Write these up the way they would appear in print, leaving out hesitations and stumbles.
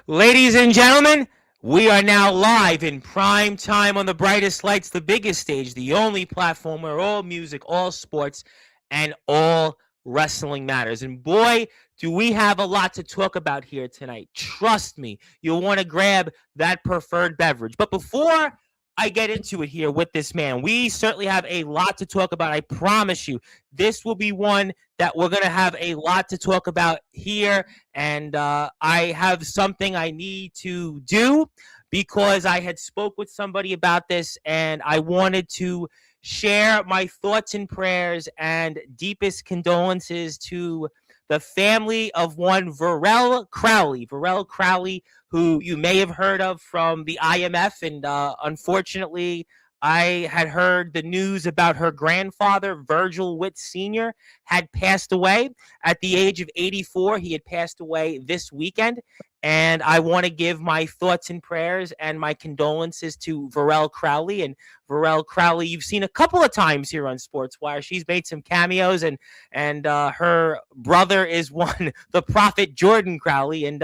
Ladies and gentlemen, we are now live in prime time on the brightest lights, the biggest stage, the only platform where all music, all sports, and all wrestling matters. And boy, do we have a lot to talk about here tonight. Trust me, you'll want to grab that preferred beverage. But before I get into it here with this man, we certainly have a lot to talk about. I promise you, this will be one that we're going to have a lot to talk about here. And I have something I need to do because I had spoke with somebody about this, and I wanted to share my thoughts and prayers and deepest condolences to the family of one Varel Crowley. Varel Crowley, who you may have heard of from the IMF, and unfortunately, I had heard the news about her grandfather, Virgil Witt Sr., had passed away at the age of 84. He had passed away this weekend. And I want to give my thoughts and prayers and my condolences to Varel Crowley. And Varel Crowley, you've seen a couple of times here on Sportswire. She's made some cameos, and her brother is one, the Prophet Jordan Crowley. And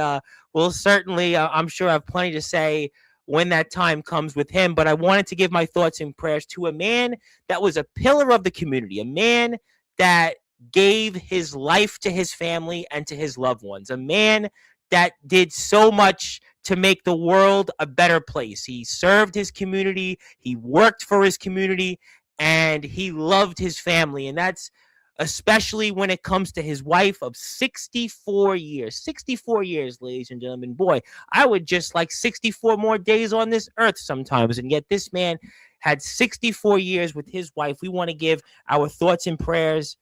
we'll certainly, I'm sure, have plenty to say when that time comes with him. But I wanted to give my thoughts and prayers to a man that was a pillar of the community, a man that gave his life to his family and to his loved ones, a man that did so much to make the world a better place. He served his community, he worked for his community, and he loved his family. And that's especially when it comes to his wife of 64 years. 64 years, ladies and gentlemen. Boy, I would just like 64 more days on this earth sometimes. And yet this man had 64 years with his wife. We want to give our thoughts and prayers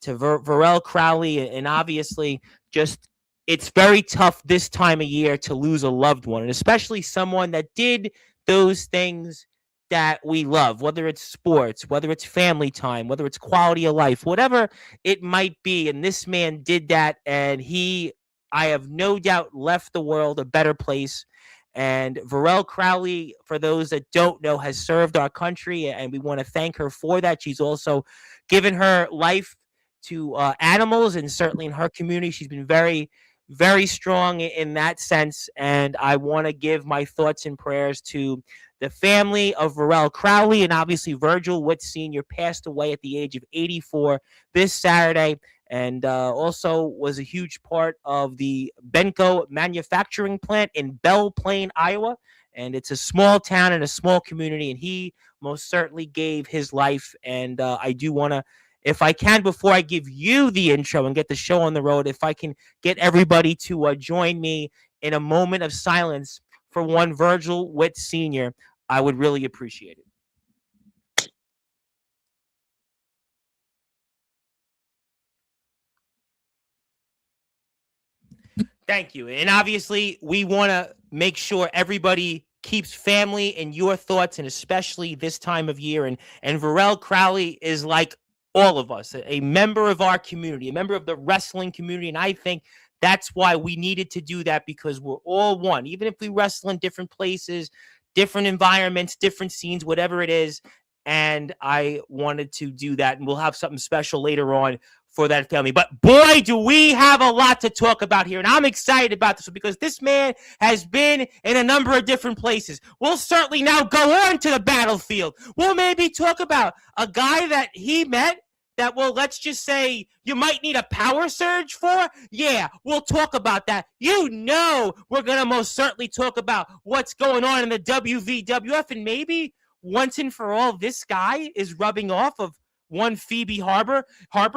to Varel Crowley. And obviously, just it's very tough this time of year to lose a loved one, and especially someone that did those things that we love, whether it's sports, whether it's family time, whether it's quality of life, whatever it might be. And this man did that, and I have no doubt, left the world a better place. And Varel Crowley, for those that don't know, has served our country, and we want to thank her for that. She's also given her life to animals, and certainly in her community, she's been very, very strong in that sense. And I want to give my thoughts and prayers to the family of Varel Crowley. And obviously, Virgil Witt Sr. passed away at the age of 84 this Saturday, and also was a huge part of the Benco manufacturing plant in Belle Plaine, Iowa. And it's a small town and a small community, and he most certainly gave his life. And I do want to, if I can, before I give you the intro and get the show on the road, if I can get everybody to join me in a moment of silence for one Virgil Witt Sr., I would really appreciate it. Thank you. And obviously, we want to make sure everybody keeps family in your thoughts, and especially this time of year. And Varel Crowley is like all of us, a member of our community, a member of the wrestling community. And I think that's why we needed to do that, because we're all one. Even if we wrestle in different places, different environments, different scenes, whatever it is. And I wanted to do that. And we'll have something special later on for that family. But boy, do we have a lot to talk about here. And I'm excited about this because this man has been in a number of different places. We'll certainly now go on to the battlefield. We'll maybe talk about a guy that he met that, well, let's just say you might need a power surge for. Yeah, we'll talk about that. You know, we're going to most certainly talk about what's going on in the WVWF, and maybe once and for all, this guy is rubbing off of one Phoebe Harper.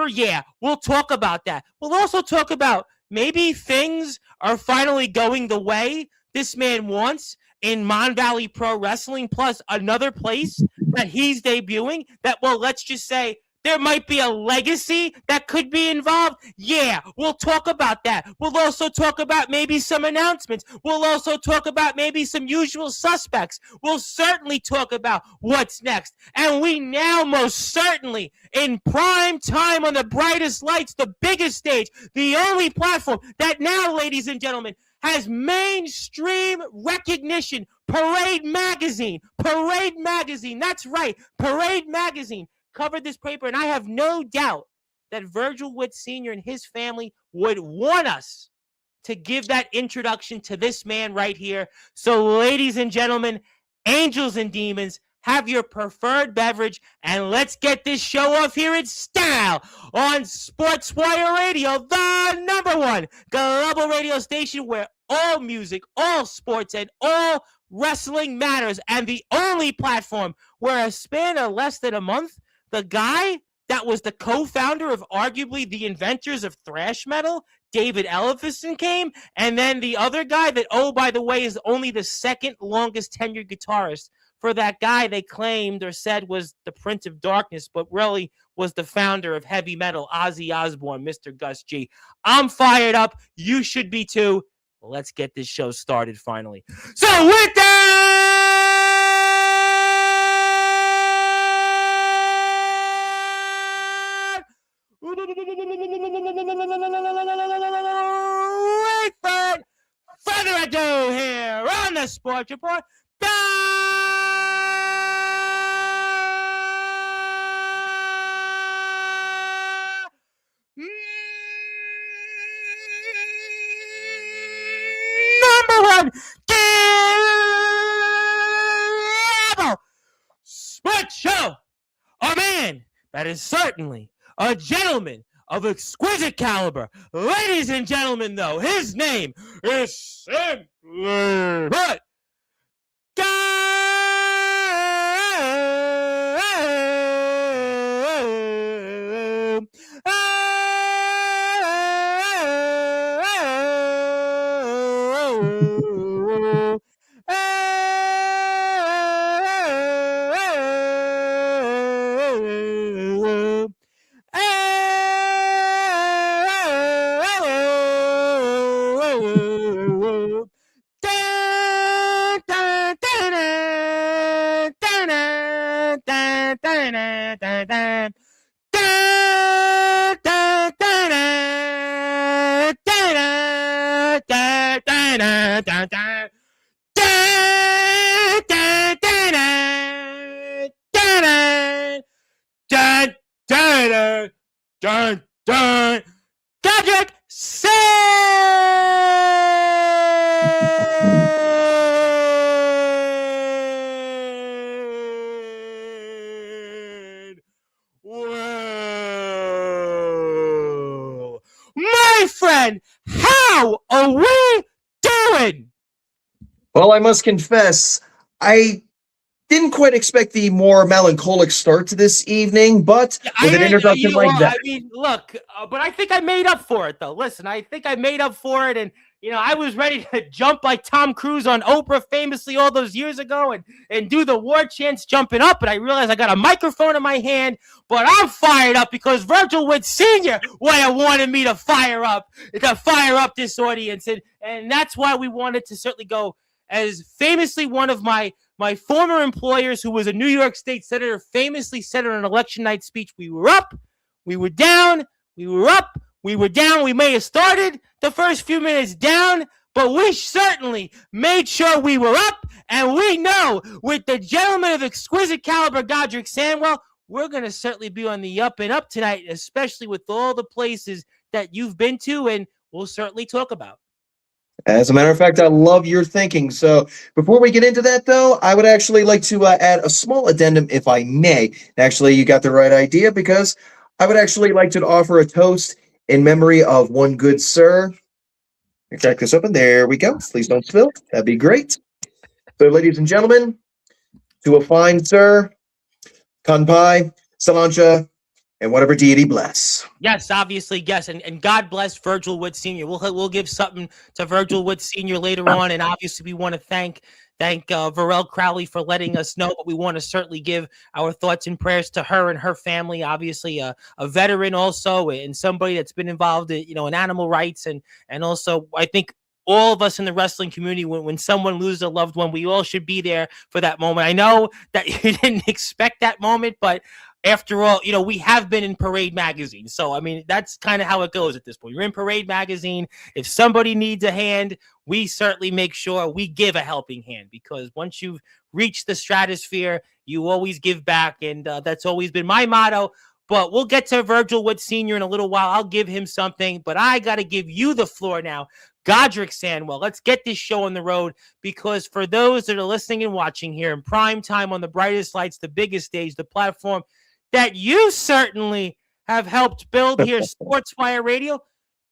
Yeah, we'll talk about that. We'll also talk about maybe things are finally going the way this man wants in Mon Valley Pro Wrestling, plus another place that he's debuting that, well, let's just say there might be a legacy that could be involved. Yeah, we'll talk about that. We'll also talk about maybe some announcements. We'll also talk about maybe some usual suspects. We'll certainly talk about what's next. And we now most certainly, in prime time on the brightest lights, the biggest stage, the only platform that now, ladies and gentlemen, has mainstream recognition. Parade Magazine. That's right. Parade Magazine covered this paper, and I have no doubt that Virgil Witt Sr. and his family would want us to give that introduction to this man right here. So, ladies and gentlemen, angels and demons, have your preferred beverage, and let's get this show off here in style on Sportzwire Radio, the #1 global radio station where all music, all sports, and all wrestling matters, and the only platform where a span of less than a month, the guy that was the co-founder of arguably the inventors of thrash metal, David Ellefson, came, and then the other guy that, oh, by the way, is only the second longest tenured guitarist for that guy they claimed or said was the Prince of Darkness, but really was the founder of heavy metal, Ozzy Osbourne, Mr. Gus G. I'm fired up. You should be too. Let's get this show started finally. So with that, without further ado here on the Sports Report, #1 global sports show. A man that is certainly a gentleman of exquisite caliber. Ladies and gentlemen, though, his name is simply but Godrick, Sandwell. My friend, how are we doing? Well, I must confess, I didn't quite expect the more melancholic start to this evening, but with an introduction like that. I mean, look, but I think I made up for it, though. Listen, I think I made up for it, and I was ready to jump like Tom Cruise on Oprah famously all those years ago and do the war chants jumping up, and I realized I got a microphone in my hand, but I'm fired up because Virgil Wood Sr. would have wanted me to fire up this audience, and that's why we wanted to certainly go as famously one of my former employers, who was a New York State senator, famously said on an election night speech, we were up, we were down, we were up, we were down. We may have started the first few minutes down, but we certainly made sure we were up, and we know with the gentleman of exquisite caliber, Godrick Sandwell, we're going to certainly be on the up and up tonight, especially with all the places that you've been to, and we'll certainly talk about. As a matter of fact, I love your thinking. So before we get into that, though, I would actually like to add a small addendum, if I may. Actually, you got the right idea, because I would actually like to offer a toast in memory of one good sir. Let me crack this open. There we go. Please don't spill. That'd be great. So, ladies and gentlemen, to a fine sir, kanpai, salancha, and whatever deity bless. Yes, obviously, yes, and God bless Virgil Wood Sr. We'll give something to Virgil Wood Sr. later on, and obviously we want to thank Varel Crowley for letting us know, but we want to certainly give our thoughts and prayers to her and her family. Obviously, a veteran also, and somebody that's been involved in animal rights, and also I think all of us in the wrestling community, when someone loses a loved one, we all should be there for that moment. I know that you didn't expect that moment, but after all, we have been in Parade Magazine. So, I mean, that's kind of how it goes at this point. You're in Parade Magazine. If somebody needs a hand, we certainly make sure we give a helping hand, because once you've reached the stratosphere, you always give back. And that's always been my motto. But we'll get to Virgil Wood Sr. in a little while. I'll give him something, but I got to give you the floor now. Godrick Sandwell, let's get this show on the road, because for those that are listening and watching here in prime time on the brightest lights, the biggest stage, the platform that you certainly have helped build here, Sportswire Radio,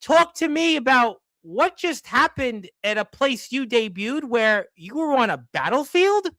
talk to me about what just happened at a place you debuted where you were on a battlefield.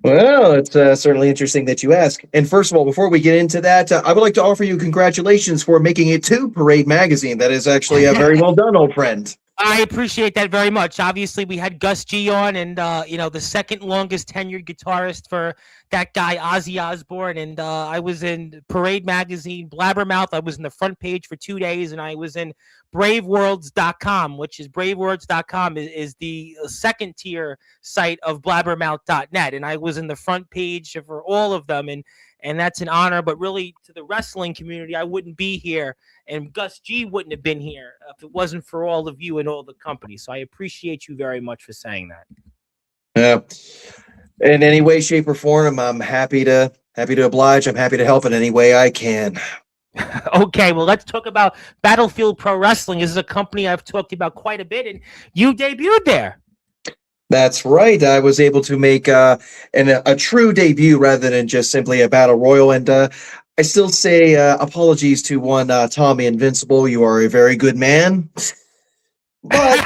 Well, it's certainly interesting that you ask. And first of all, before we get into that, I would like to offer you congratulations for making it to Parade Magazine. That is actually very well done, old friend. I appreciate that very much. Obviously, we had Gus G on, and the second longest tenured guitarist for that guy, Ozzy Osbourne, and I was in Parade Magazine, Blabbermouth. I was in the front page for 2 days, and I was in braveworlds.com, which is braveworlds.com is the second tier site of blabbermouth.net, and I was in the front page for all of them, and that's an honor. But really, to the wrestling community, I wouldn't be here, and Gus G wouldn't have been here if it wasn't for all of you and all the company. So I appreciate you very much for saying that. Yeah. In any way, shape, or form, I'm happy to oblige. I'm happy to help in any way I can. Okay, well, let's talk about Battlefield Pro Wrestling. This is a company I've talked about quite a bit, and you debuted there. That's right. I was able to make a true debut rather than just simply a battle royal. And I still say apologies to one Tommy Invincible. You are a very good man. But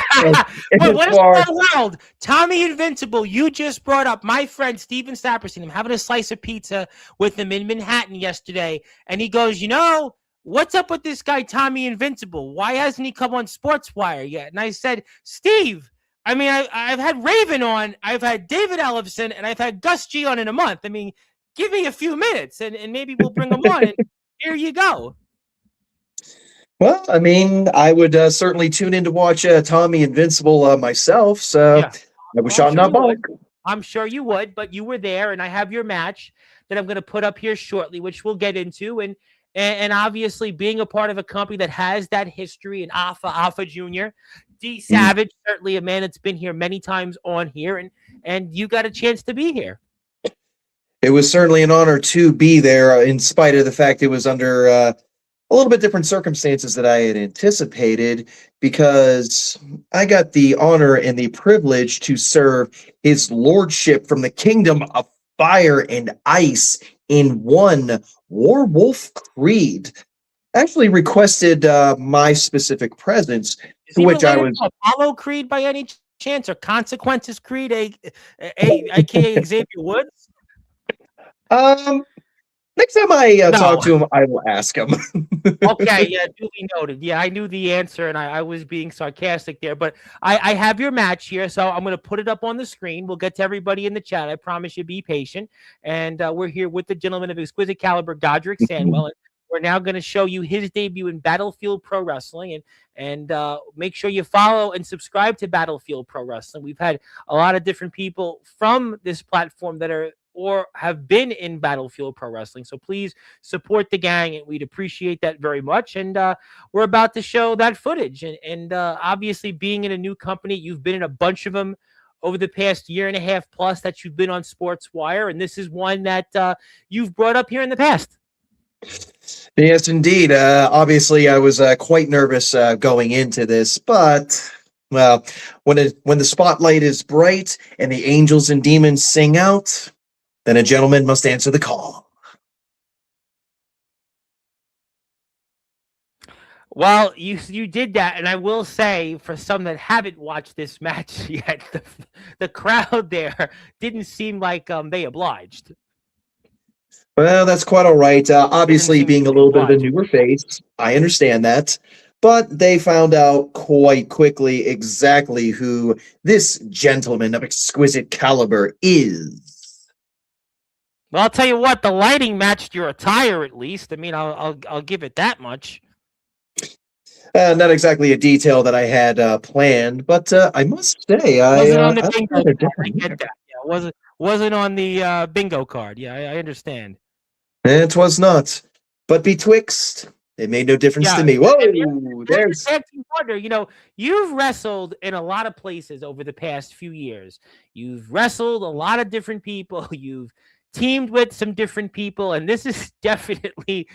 what is the world? Tommy Invincible, you just brought up my friend Steven Saperstein. I'm having a slice of pizza with him in Manhattan yesterday, and he goes, what's up with this guy, Tommy Invincible? Why hasn't he come on Sportswire yet? And I said, Steve, I mean, I've had Raven on, I've had David Ellefson, and I've had Gus G on in a month. I mean, give me a few minutes, and maybe we'll bring them on, and here you go. Well, I mean, I would certainly tune in to watch Tommy Invincible myself, so yeah. I was shot in that ball. I'm sure you would, but you were there, and I have your match that I'm going to put up here shortly, which we'll get into, and obviously being a part of a company that has that history, and Alpha Jr., D Savage, certainly a man that's been here many times on here, and you got a chance to be here. It was certainly an honor to be there, in spite of the fact it was under a little bit different circumstances that I had anticipated, because I got the honor and the privilege to serve his lordship from the kingdom of fire and ice in one Warwolf Creed. Actually requested my specific presence, to which I was Apollo Creed by any chance, or Consequences Creed, aka Xavier Woods? Next time I talk to him, I will ask him. Okay, yeah, duly noted. Yeah, I knew the answer, and I was being sarcastic there. But I have your match here, so I'm going to put it up on the screen. We'll get to everybody in the chat. I promise you, be patient. And we're here with the gentleman of exquisite caliber, Godrick Sandwell. And we're now going to show you his debut in Battlefield Pro Wrestling. And make sure you follow and subscribe to Battlefield Pro Wrestling. We've had a lot of different people from this platform that are or have been in Battlefield Pro Wrestling. So please support the gang, and we'd appreciate that very much. And we're about to show that footage. And obviously, being in a new company, you've been in a bunch of them over the past year and a half plus that you've been on Sportswire. And this is one that you've brought up here in the past. Yes, indeed. Obviously, I was quite nervous going into this, but well, when the spotlight is bright and the angels and demons sing out, then a gentleman must answer the call. Well, you did that, and I will say, for some that haven't watched this match yet, the crowd there didn't seem like they obliged. Well, that's quite all right. Obviously, being a little bit of a newer face, I understand that. But they found out quite quickly exactly who this gentleman of exquisite caliber is. Well, I'll tell you what, the lighting matched your attire, at least. I mean, I'll give it that much. Not exactly a detail that I had planned, but I must say, wasn't on the bingo card. I get that. Yeah, wasn't on the bingo card. Yeah, I understand. It was not, but betwixt, it made no difference to me. Whoa, there's. Wonder, you've wrestled in a lot of places over the past few years. You've wrestled a lot of different people. You've teamed with some different people, and this is definitely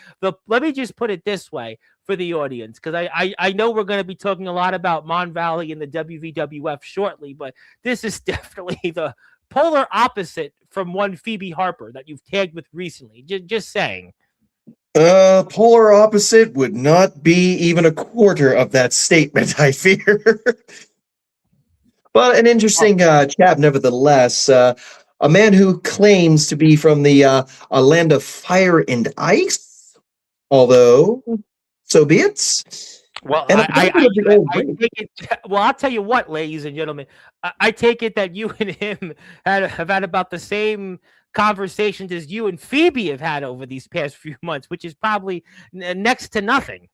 let me just put it this way for the audience, because I know we're going to be talking a lot about Mon Valley and the WVWF shortly, but this is definitely the polar opposite from one Phoebe Harper that you've tagged with recently. Just saying. Polar opposite would not be even a quarter of that statement, I fear. But an interesting chap, nevertheless. A man who claims to be from the a land of fire and ice, although so be it. Well, And I take it. Well, I'll tell you what, ladies and gentlemen, I take it that you and him have had about the same conversations as you and Phoebe have had over these past few months, which is probably next to nothing.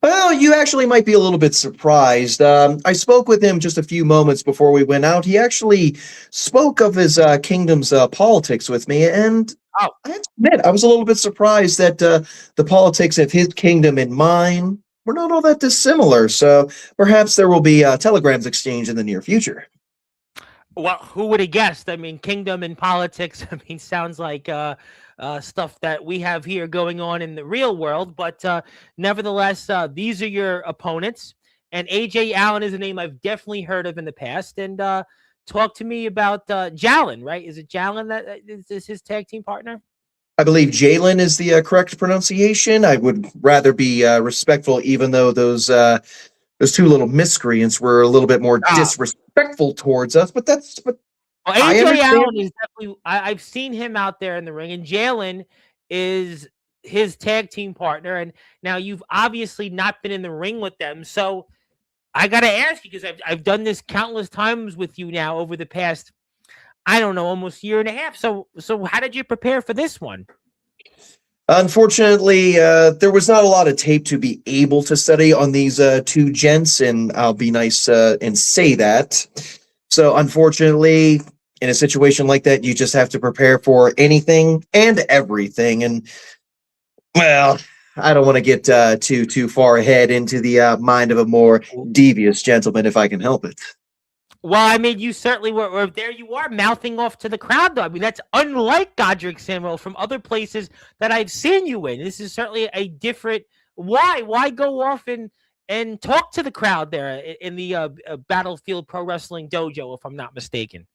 Well, you actually might be a little bit surprised. I spoke with him just a few moments before we went out. He actually spoke of his kingdom's politics with me, and Oh. I have to admit, I was a little bit surprised that the politics of his kingdom and mine were not all that dissimilar. So perhaps there will be telegrams exchanged in the near future. Well, who would have guessed? I mean, kingdom and politics. I mean, sounds like stuff that we have here going on in the real world. But nevertheless, these are your opponents. And AJ Allen is a name I've definitely heard of in the past. And talk to me about Jalen, right? Is it Jalen that is his tag team partner? I believe Jalen is the correct pronunciation. I would rather be respectful, even though those two little miscreants were a little bit more disrespectful towards us. But well, AJ Allen is definitely. I've seen him out there in the ring, and Jalen is his tag team partner. And now you've obviously not been in the ring with them, so I got to ask you, because I've done this countless times with you now over the past, I don't know, almost year and a half. So how did you prepare for this one? Unfortunately, there was not a lot of tape to be able to study on these two gents, and I'll be nice and say that. So, unfortunately, in a situation like that, you just have to prepare for anything and everything. And, well, I don't want to get too far ahead into the mind of a more devious gentleman if I can help it. Well, I mean, you certainly were there. You are mouthing off to the crowd, though. I mean, that's unlike Godrick Sandwell from other places that I've seen you in. This is certainly a different. Why go off and talk to the crowd there in the Battlefield Pro Wrestling Dojo, if I'm not mistaken?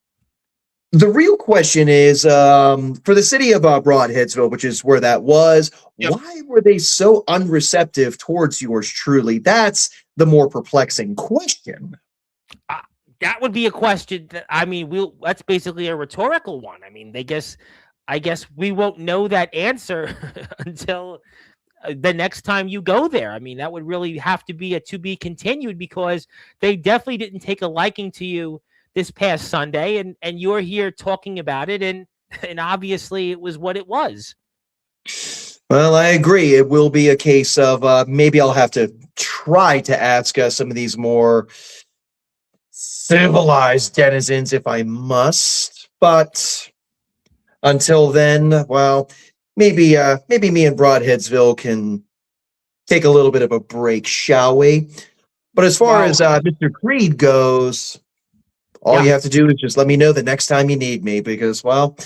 The real question is, for the city of Broadheadsville, which is where that was, why were they so unreceptive towards yours truly? That's the more perplexing question. That would be a question that, I mean, that's basically a rhetorical one. I mean, I guess we won't know that answer until the next time you go there. I mean, that would really have to be a to be continued, because they definitely didn't take a liking to you this past Sunday, and you're here talking about it, and obviously it was what it was. Well, I agree. It will be a case of maybe I'll have to try to ask some of these more civilized denizens if I must. But until then, well, maybe me and Broadheadsville can take a little bit of a break, shall we? But as far as Mr. Creed goes, all you have to do is just let me know the next time you need me, because, well...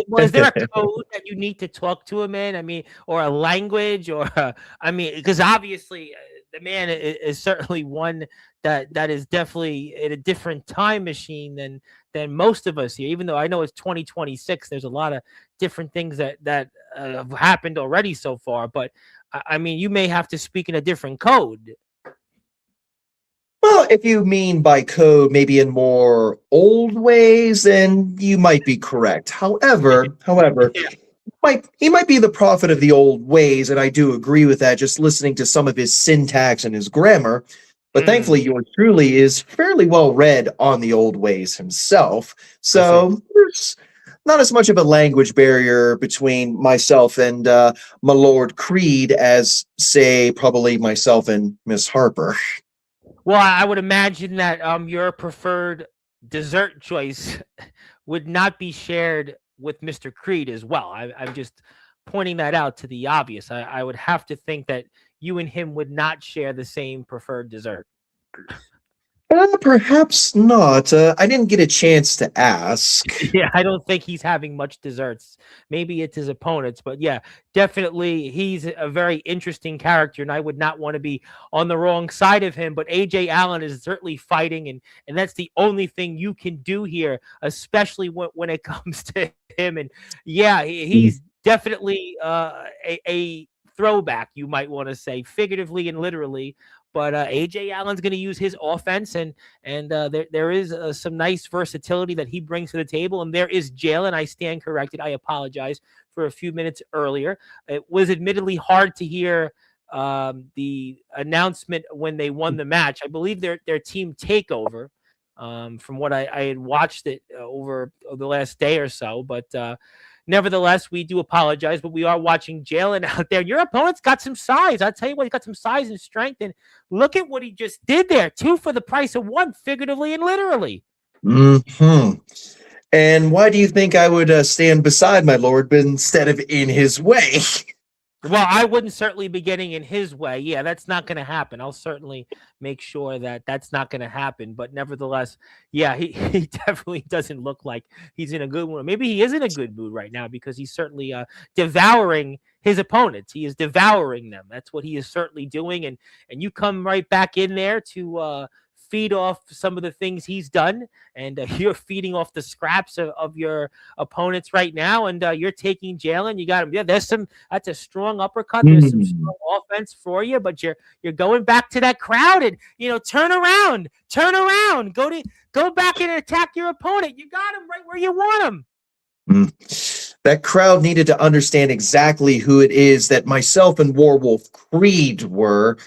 Well, is there a code that you need to talk to him in? I mean, or a language, or I mean, because obviously the man is certainly one that is definitely in a different time machine than most of us here. Even though I know it's 2026, there's a lot of different things that have happened already so far. But I mean, you may have to speak in a different code. Well, if you mean by code maybe in more old ways, then you might be correct. However, he might be the prophet of the old ways, and I do agree with that, just listening to some of his syntax and his grammar. But thankfully, yours truly is fairly well read on the old ways himself. So there's not as much of a language barrier between myself and my Lord Creed as, say, probably myself and Miss Harper. Well, I would imagine that your preferred dessert choice would not be shared with Mr. Creed as well. I'm just pointing that out to the obvious. I would have to think that you and him would not share the same preferred dessert. Perhaps not. I didn't get a chance to ask. Yeah, I don't think he's having much desserts. Maybe it's his opponents, but yeah, definitely he's a very interesting character, and I would not want to be on the wrong side of him. But AJ Allen is certainly fighting, and that's the only thing you can do here, especially when it comes to him. And yeah, he's definitely a throwback, you might want to say, figuratively and literally. But AJ Allen's going to use his offense, and there is some nice versatility that he brings to the table. And there is Jalen. I stand corrected. I apologize for a few minutes earlier. It was admittedly hard to hear the announcement when they won the match. I believe their team takeover. From what I had watched it over the last day or so, but nevertheless, we do apologize, but we are watching Jalen out there. Your opponent's got some size. I'll tell you what, he's got some size and strength. And look at what he just did there. 2 for the price of 1, figuratively and literally. Hmm. And why do you think I would stand beside my lord instead of in his way? Well, I wouldn't certainly be getting in his way. Yeah, that's not going to happen. I'll certainly make sure that that's not going to happen. But nevertheless, yeah, he definitely doesn't look like he's in a good mood. Maybe he is in a good mood right now because he's certainly devouring his opponents. He is devouring them. That's what he is certainly doing. And you come right back in there to feed off some of the things he's done, and you're feeding off the scraps of your opponents right now, and you're taking Jalen. You got him. Yeah, that's a strong uppercut. There's some strong offense for you, but you're going back to that crowd, and turn around, go back and attack your opponent. You got him right where you want him. That crowd needed to understand exactly who it is that myself and Warwolf Creed were.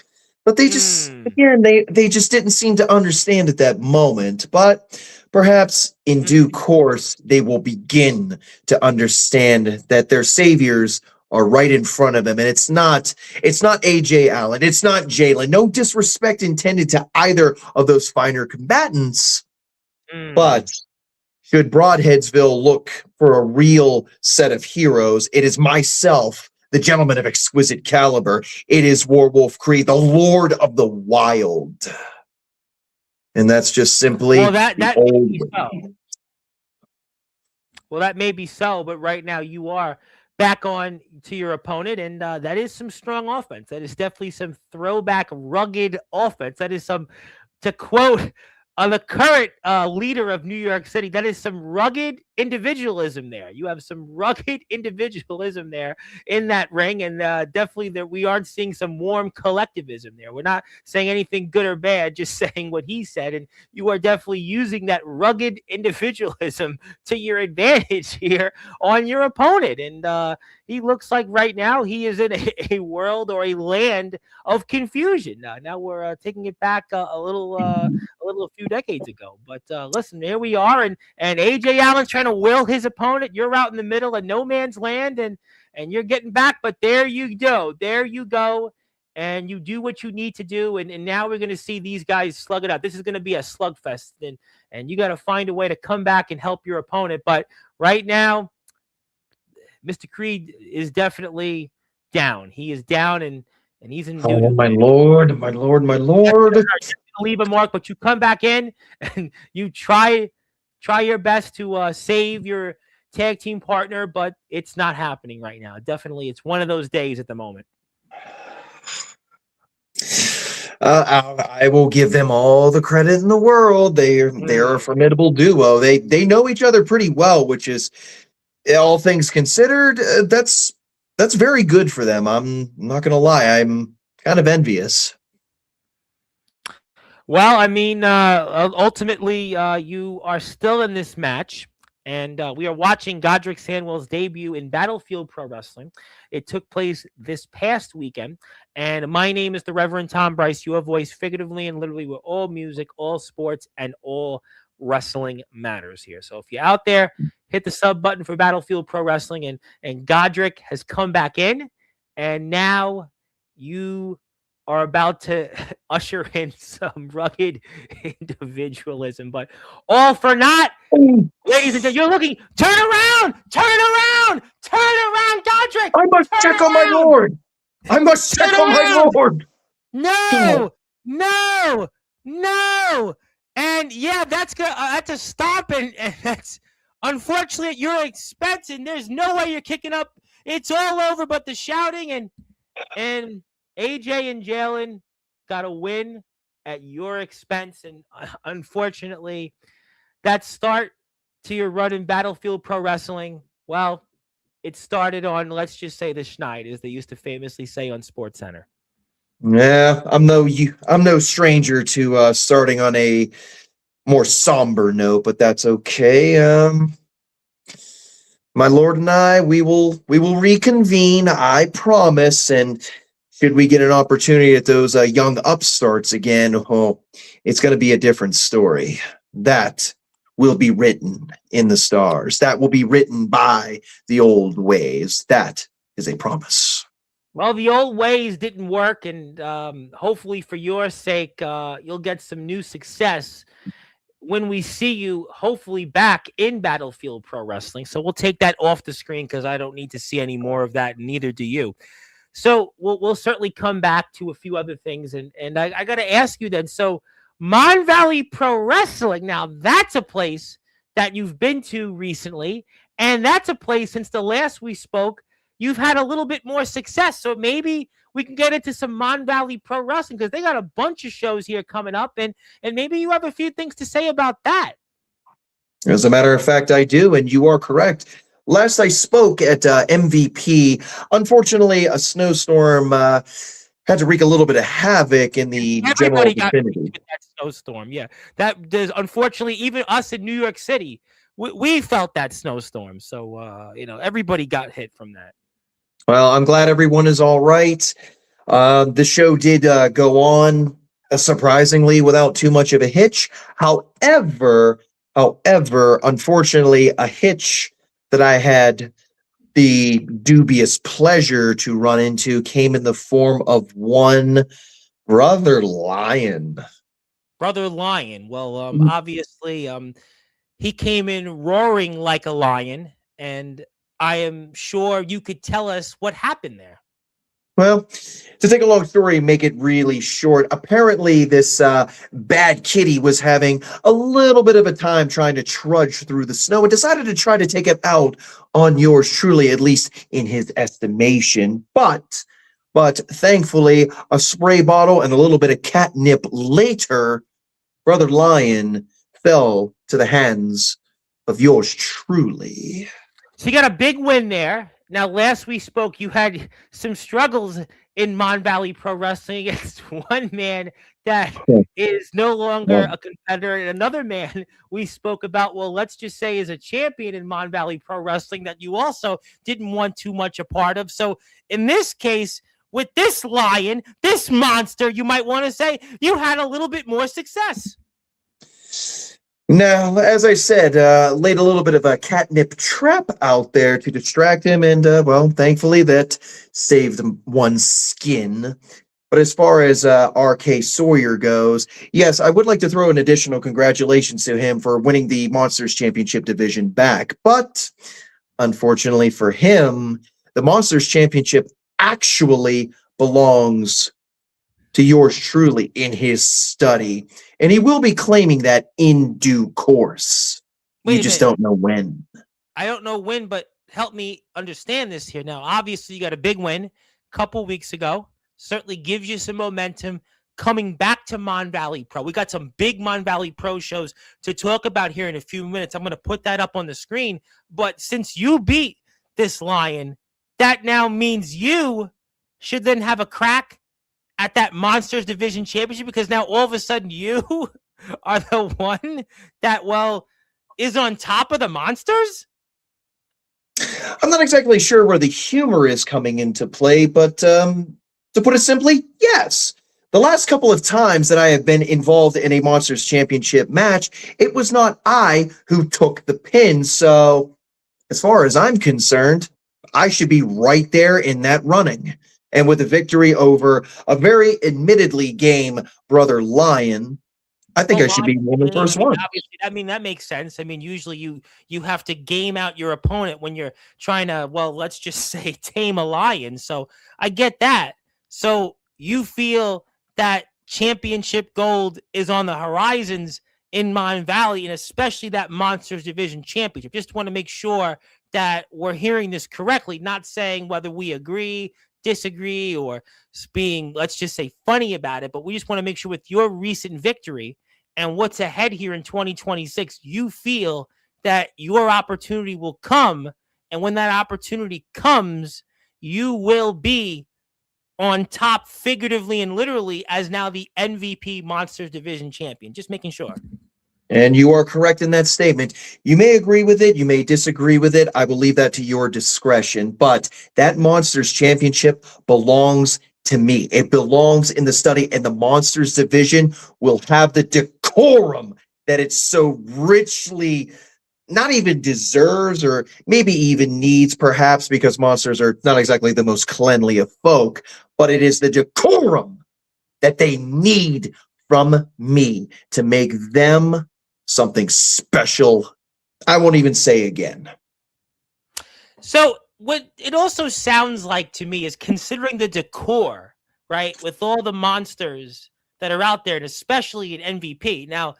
But they just, again, they just didn't seem to understand at that moment. But perhaps in due course, they will begin to understand that their saviors are right in front of them. And it's not AJ Allen. It's not Jalen. No disrespect intended to either of those finer combatants. But should Broadheadsville look for a real set of heroes, it is myself, the gentleman of exquisite caliber. It is Warwolf Creed, the Lord of the Wild. And that's just simply that may be so. Well, that may be so, but right now you are back on to your opponent, and that is some strong offense. That is definitely some throwback, rugged offense. That is some, to quote the current leader of New York City, that is some rugged individualism there. You have some rugged individualism there in that ring, and definitely that we aren't seeing some warm collectivism there. We're not saying anything good or bad, just saying what he said, and you are definitely using that rugged individualism to your advantage here on your opponent. And he looks like right now he is in a world or a land of confusion. Now we're taking it back a few decades ago. But listen, here we are, and AJ Allen's trying to will his opponent. You're out in the middle of no man's land, and you're getting back. But there you go, and you do what you need to do. And now we're going to see these guys slug it out. This is going to be a slugfest, and you got to find a way to come back and help your opponent. But right now, Mr. Creed is definitely down. He is down, and he's in. Oh, my lord, my lord, my lord. Leave a mark, but you come back in and you try your best to save your tag team partner, but it's not happening right now. Definitely, it's one of those days at the moment. I will give them all the credit in the world. They're a formidable duo. They know each other pretty well, which is, all things considered, that's very good for them. I'm not gonna lie, I'm kind of envious. Well, I mean, ultimately, you are still in this match, and we are watching Godrick Sandwell's debut in Battlefield Pro Wrestling. It took place this past weekend, and my name is the Reverend Tom Bryce, your voice figuratively and literally with all music, all sports, and all wrestling matters here. So if you're out there, hit the sub button for Battlefield Pro Wrestling, and Godrick has come back in, and now you are about to usher in some rugged individualism, but all for naught, ladies and gentlemen. You're looking. Turn around, Godrick. I must check on my lord. I must check on my lord. No. And yeah, that's a stop, and that's unfortunately at your expense. And there's no way you're kicking up. It's all over, but the shouting and AJ and Jalen got a win at your expense, and unfortunately, that start to your run in Battlefield Pro Wrestling, well, it started on, let's just say, the schneid, as they used to famously say on SportsCenter. Yeah, I'm no stranger to starting on a more somber note, but that's okay. My lord and I, we will reconvene, I promise. And should we get an opportunity at those young upstarts again, oh, it's going to be a different story. That will be written in the stars. That will be written by the old ways. That is a promise. Well, the old ways didn't work, and hopefully, for your sake, you'll get some new success when we see you, hopefully, back in Battlefield Pro Wrestling. So we'll take that off the screen because I don't need to see any more of that, and neither do you. So we'll certainly come back to a few other things, and I got to ask you then. So Mon Valley Pro Wrestling, now that's a place that you've been to recently, and that's a place since the last we spoke you've had a little bit more success. So maybe we can get into some Mon Valley Pro Wrestling because they got a bunch of shows here coming up, and maybe you have a few things to say about that. As a matter of fact, I do, and you are correct. Last I spoke at MVP, unfortunately, a snowstorm had to wreak a little bit of havoc in the general Everybody got vicinity. that snowstorm. Yeah, that there's unfortunately even us in New York City, we felt that snowstorm. So everybody got hit from that. Well, I'm glad everyone is all right. The show did go on surprisingly without too much of a hitch. However, unfortunately, a hitch that I had the dubious pleasure to run into came in the form of one Brother Lion. Brother Lion. Well, obviously, he came in roaring like a lion, and I am sure you could tell us what happened there. Well, to take a long story, make it really short, apparently this bad kitty was having a little bit of a time trying to trudge through the snow and decided to try to take it out on yours truly, at least in his estimation. But thankfully, a spray bottle and a little bit of catnip later, Brother Lion fell to the hands of yours truly. So you got a big win there. Now, last we spoke, you had some struggles in Mon Valley Pro Wrestling against one man that is no longer a competitor, and another man we spoke about, well, let's just say is a champion in Mon Valley Pro Wrestling that you also didn't want too much a part of. So in this case, with this lion, this monster, you might want to say, you had a little bit more success. Now, as I said, laid a little bit of a catnip trap out there to distract him, and well, thankfully that saved one's skin. But as far as R.K. Sawyer goes, yes, I would like to throw an additional congratulations to him for winning the Monsters Championship division back. But unfortunately for him, the Monsters Championship actually belongs to yours truly in his study. And he will be claiming that in due course. You just don't know when. I don't know when, but help me understand this here. Now, obviously, you got a big win a couple weeks ago. Certainly gives you some momentum coming back to Mon Valley Pro. We got some big Mon Valley Pro shows to talk about here in a few minutes. I'm going to put that up on the screen. But since you beat this lion, that now means you should then have a crack at that Monsters Division Championship, because now all of a sudden you are the one that, well, is on top of the Monsters? I'm not exactly sure where the humor is coming into play, but to put it simply, yes. The last couple of times that I have been involved in a Monsters Championship match, it was not I who took the pin. So as far as I'm concerned, I should be right there in that running. And with a victory over a very admittedly game Brother Lion, I think I should be one of the first one. Obviously, that makes sense. I mean, usually you have to game out your opponent when you're trying to, well, let's just say tame a lion. So I get that. So you feel that championship gold is on the horizons in Mon Valley, and especially that Monsters Division Championship. Just want to make sure that we're hearing this correctly, not saying whether we agree, disagree, or being, let's just say, funny about it, but we just want to make sure with your recent victory and what's ahead here in 2026, you feel that your opportunity will come. And when that opportunity comes, you will be on top figuratively and literally as now the MVP Monsters Division champion. Just making sure. And you are correct in that statement. You may agree with it, you may disagree with it. I will leave that to your discretion. But that Monsters Championship belongs to me. It belongs in the study, and the Monsters Division will have the decorum that it so richly not even deserves, or maybe even needs, perhaps, because monsters are not exactly the most cleanly of folk, but it is the decorum that they need from me to make them something special. I won't even say again. So what it also sounds like to me is, considering the decor, right, with all the monsters that are out there, and especially in MVP. Now,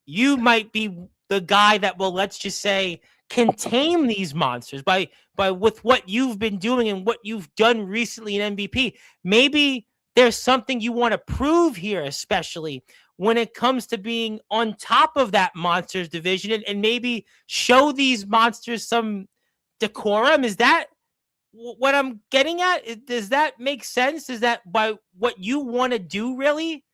you might be the guy that will, let's just say, can tame these monsters by with what you've been doing and what you've done recently in MVP. Maybe there's something you want to prove here, especially when it comes to being on top of that monsters division, and maybe show these monsters some decorum. Is that what I'm getting at? Does that make sense? Is that by what you want to do really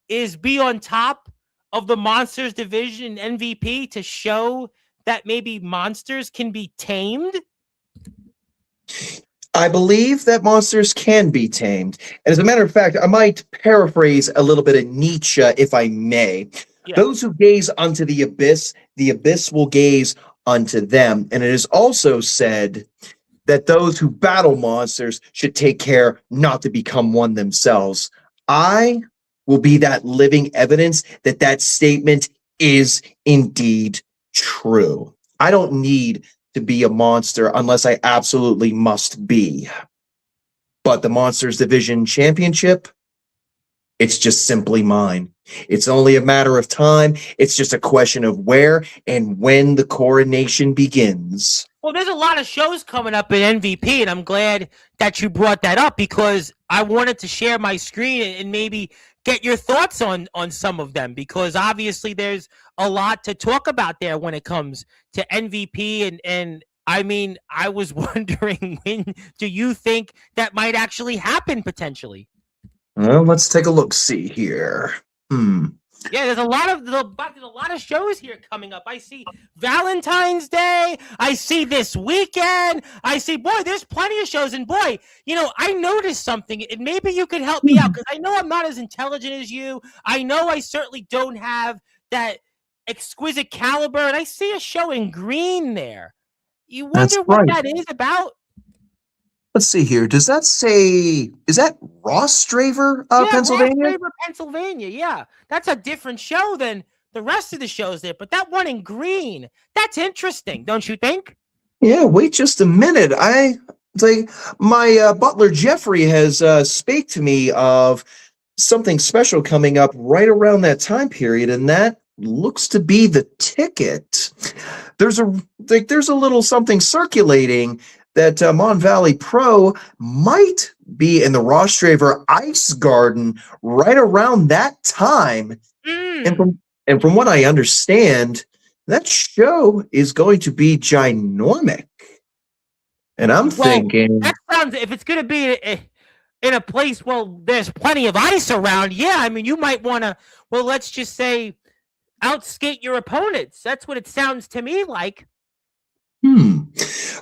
is be on top of the monsters division MVP to show that maybe monsters can be tamed? I believe that monsters can be tamed. And as a matter of fact, I might paraphrase a little bit of Nietzsche, if I may. Yeah. Those who gaze unto the abyss will gaze unto them. And it is also said that those who battle monsters should take care not to become one themselves. I will be that living evidence that that statement is indeed true. I don't need to be a monster unless I absolutely must be. But the Monsters Division Championship, it's just simply mine. It's only a matter of time. It's just a question of where and when the coronation begins. Well, there's a lot of shows coming up in MVP, and I'm glad that you brought that up, because I wanted to share my screen and maybe get your thoughts on some of them, because obviously there's a lot to talk about there when it comes to MVP. And I mean, I was wondering, when do you think that might actually happen potentially? Well, let's take a look. See here. Yeah, there's a lot of shows here coming up. I see Valentine's Day. I see this weekend. I see, boy, there's plenty of shows. And boy, I noticed something, and maybe you could help me out, because I know I'm not as intelligent as you. I know I certainly don't have that exquisite caliber. And I see a show in green there. You wonder what that is about? Let's see here. Does that say, is that Rostraver, Pennsylvania? Rostraver, Pennsylvania. Yeah, that's a different show than the rest of the shows there. But that one in green, that's interesting, don't you think? Yeah, wait just a minute. It's like my butler Jeffrey has spake to me of something special coming up right around that time period, and that looks to be the ticket. There's a little something circulating that Mon Valley Pro might be in the Rostraver Ice Garden right around that time. And from what I understand, that show is going to be ginormic. And I'm thinking, that sounds, if it's going to be in a place, there's plenty of ice around. Yeah, I mean, you might want to, let's just say, outskate your opponents. That's what it sounds to me like.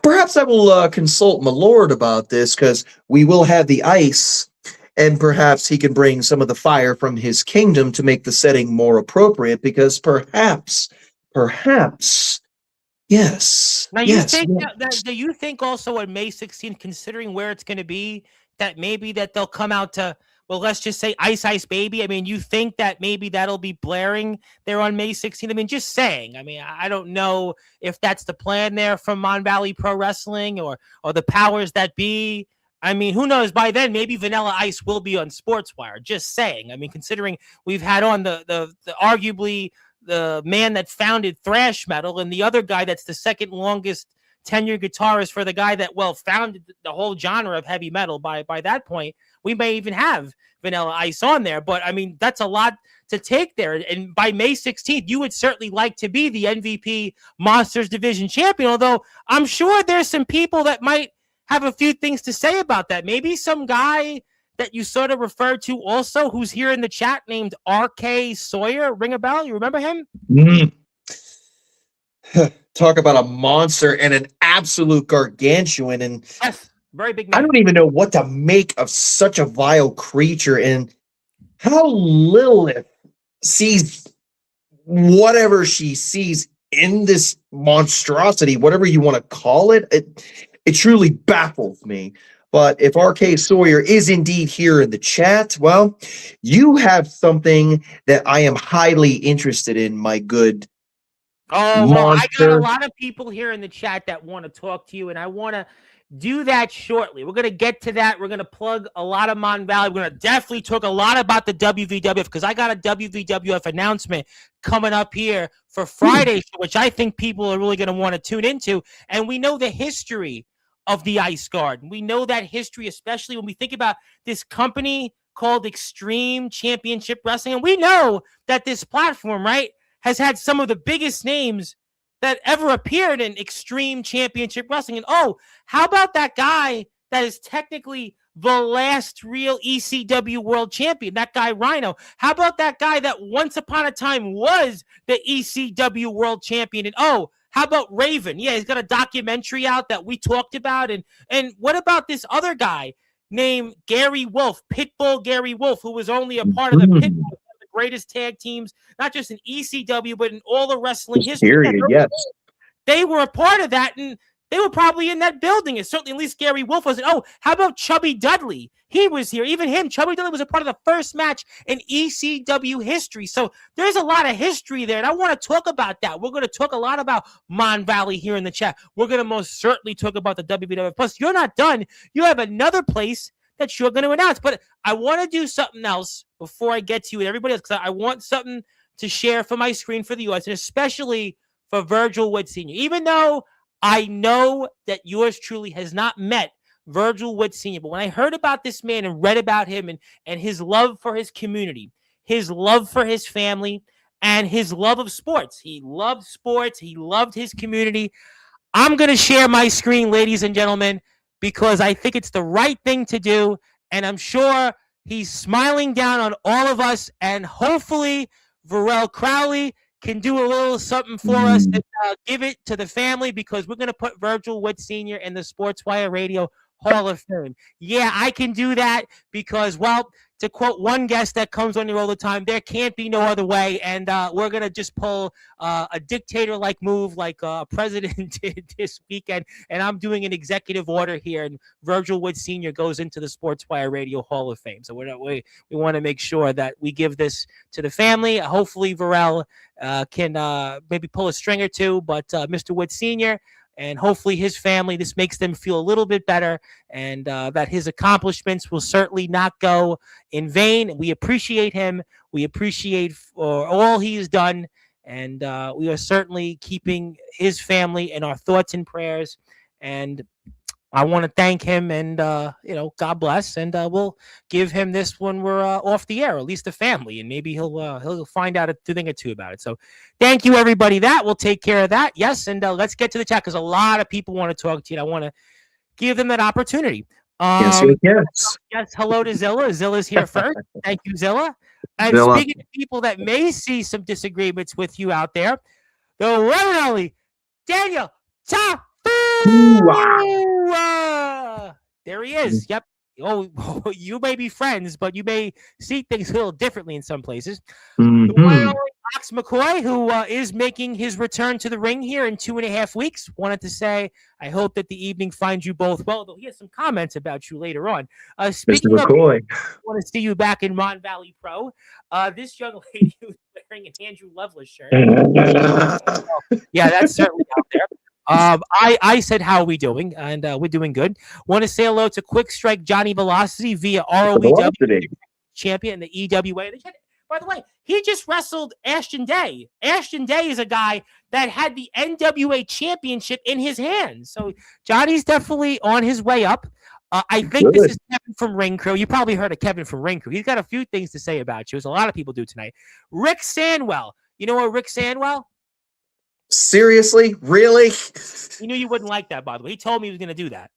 Perhaps I will consult my lord about this, because we will have the ice, and perhaps he can bring some of the fire from his kingdom to make the setting more appropriate, because perhaps, yes. Now, you think do you think also on May 16th, considering where it's going to be, that maybe that they'll come out to, let's just say Ice Ice Baby? I mean, you think that maybe that'll be blaring there on May 16th? I mean, just saying. I mean, I don't know if that's the plan there from Mon Valley Pro Wrestling or the powers that be. I mean, who knows? By then, maybe Vanilla Ice will be on Sportswire. Just saying. I mean, considering we've had on the arguably the man that founded thrash metal, and the other guy that's the second longest tenured guitarist for the guy that founded the whole genre of heavy metal. By that point, we may even have Vanilla Ice on there. But I mean, that's a lot to take there. And by May 16th, you would certainly like to be the MVP Monsters Division champion. Although I'm sure there's some people that might have a few things to say about that. Maybe some guy that you sort of referred to also, who's here in the chat, named R.K. Sawyer. Ring a bell? You remember him? Talk about a monster and an absolute gargantuan. And yes, very big man. I don't even know what to make of such a vile creature, and how Lilith sees whatever she sees in this monstrosity, whatever you want to call it. It truly baffles me. But if RK Sawyer is indeed here in the chat, well, you have something that I am highly interested in, my good well, I got a lot of people here in the chat that want to talk to you, and I want to do that shortly. We're going to get to that. We're going to plug a lot of Mon Valley. We're going to definitely talk a lot about the WVWF, because I got a WVWF announcement coming up here for Friday, which I think people are really going to want to tune into. And we know the history of the Ice Guard. We know that history, especially when we think about this company called Extreme Championship Wrestling. And we know that this platform, right, has had some of the biggest names that ever appeared in Extreme Championship Wrestling. And how about that guy that is technically the last real ECW world champion, that guy Rhino? How about that guy that once upon a time was the ECW world champion? And how about Raven? Yeah, he's got a documentary out that we talked about. And what about this other guy named Gary Wolf, Pitbull Gary Wolf, who was only a part of the Pitbull, the greatest tag teams, not just in ECW, but in all the wrestling history. Yes. They were a part of that, and they were probably in that building. And certainly at least Gary Wolf was. How about Chubby Dudley? He was here. Even him, Chubby Dudley, was a part of the first match in ECW history. So there's a lot of history there, and I want to talk about that. We're going to talk a lot about Mon Valley here in the chat. We're going to most certainly talk about the WWF. Plus, you're not done. You have another place that you're going to announce. But I want to do something else before I get to you and everybody else, because I want something to share for my screen for the U.S., and especially for Virgil Wood Sr. Even though I know that yours truly has not met Virgil Wood Sr., but when I heard about this man and read about him and his love for his community, his love for his family, and his love of sports, he loved sports, he loved his community. I'm going to share my screen, ladies and gentlemen, because I think it's the right thing to do, and I'm sure he's smiling down on all of us, and hopefully Varel Crowley can do a little something for us and give it to the family, because we're going to put Virgil Wood Sr. in the Sportswire Radio Hall of Fame. Yeah, I can do that because, well, to quote one guest that comes on here all the time, there can't be no other way, and we're going to just pull a dictator-like move like a president did this weekend, and I'm doing an executive order here, and Virgil Wood Sr. goes into the Sportswire Radio Hall of Fame. So we want to make sure that we give this to the family. Hopefully, Varel can maybe pull a string or two, but Mr. Wood Sr., and hopefully his family, this makes them feel a little bit better, and that his accomplishments will certainly not go in vain. We appreciate him. We appreciate all he has done, and we are certainly keeping his family in our thoughts and prayers. And I want to thank him, and God bless. And we'll give him this when we're off the air, at least the family, and maybe he'll find out a thing or two about it. So, thank you, everybody. That we'll take care of that. Yes, and let's get to the chat, because a lot of people want to talk to you. And I want to give them that opportunity. Yes. Yes. Hello to Zilla. Zilla's here first. Thank you, Zilla. And Zilla. Speaking of people that may see some disagreements with you out there, the one and only Daniel Top. There he is. Yep. You may be friends, but you may see things a little differently in some places. The one and only Ox McCoy, who is making his return to the ring here in 2.5 weeks. Wanted to say, I hope that the evening finds you both well. Though he has some comments about you later on. Speaking Mr. McCoy, I want to see you back in Mon Valley Pro. This young lady who's wearing an Andrew Lovelace shirt. Yeah, that's certainly out there. I said, how are we doing? And we're doing good. Want to say hello to Quick Strike Johnny Velocity via ROEW champion, the EWA. By By the way, he just wrestled Ashton Day. Ashton Day is a guy that had the NWA championship in his hands. So Johnny's definitely on his way up. I think this is Kevin from Ring Crew. You probably heard of Kevin from Ring Crew. He's got a few things to say about you, as a lot of people do tonight. Rick Sandwell. You know what, Rick Sandwell? Seriously? Really? He knew you wouldn't like that, by the way. He told me he was going to do that.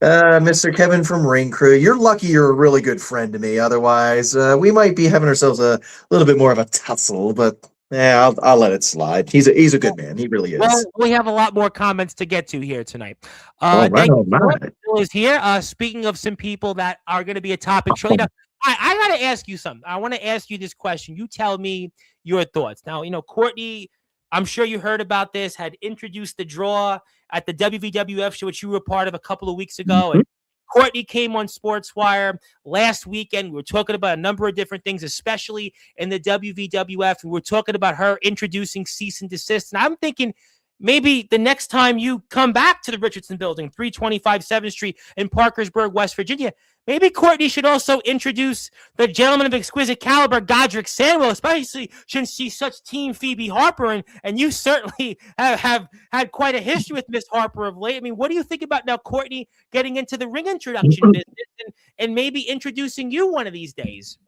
Mr. Kevin from Ring Crew, you're lucky you're a really good friend to me. Otherwise, we might be having ourselves a little bit more of a tussle, but yeah, I'll let it slide. He's a good man. He really is. Well, we have a lot more comments to get to here tonight. All right. Bill is here. Speaking of some people that are going to be a topic shortly. Now, I got to ask you something. I want to ask you this question. You tell me your thoughts. Now, Courtney, I'm sure you heard about this, had introduced the draw at the WWF show, which you were part of a couple of weeks ago. Mm-hmm. And Courtney came on Sportswire last weekend. We were talking about a number of different things, especially in the WWF. We were talking about her introducing cease and desist. And I'm thinking maybe the next time you come back to the Richardson Building, 325 7th Street in Parkersburg, West Virginia, maybe Courtney should also introduce the gentleman of exquisite caliber, Godrick Sandwell, especially since she's such Team Phoebe Harper, and you certainly have had quite a history with Miss Harper of late. I mean, what do you think about now Courtney getting into the ring introduction business and maybe introducing you one of these days?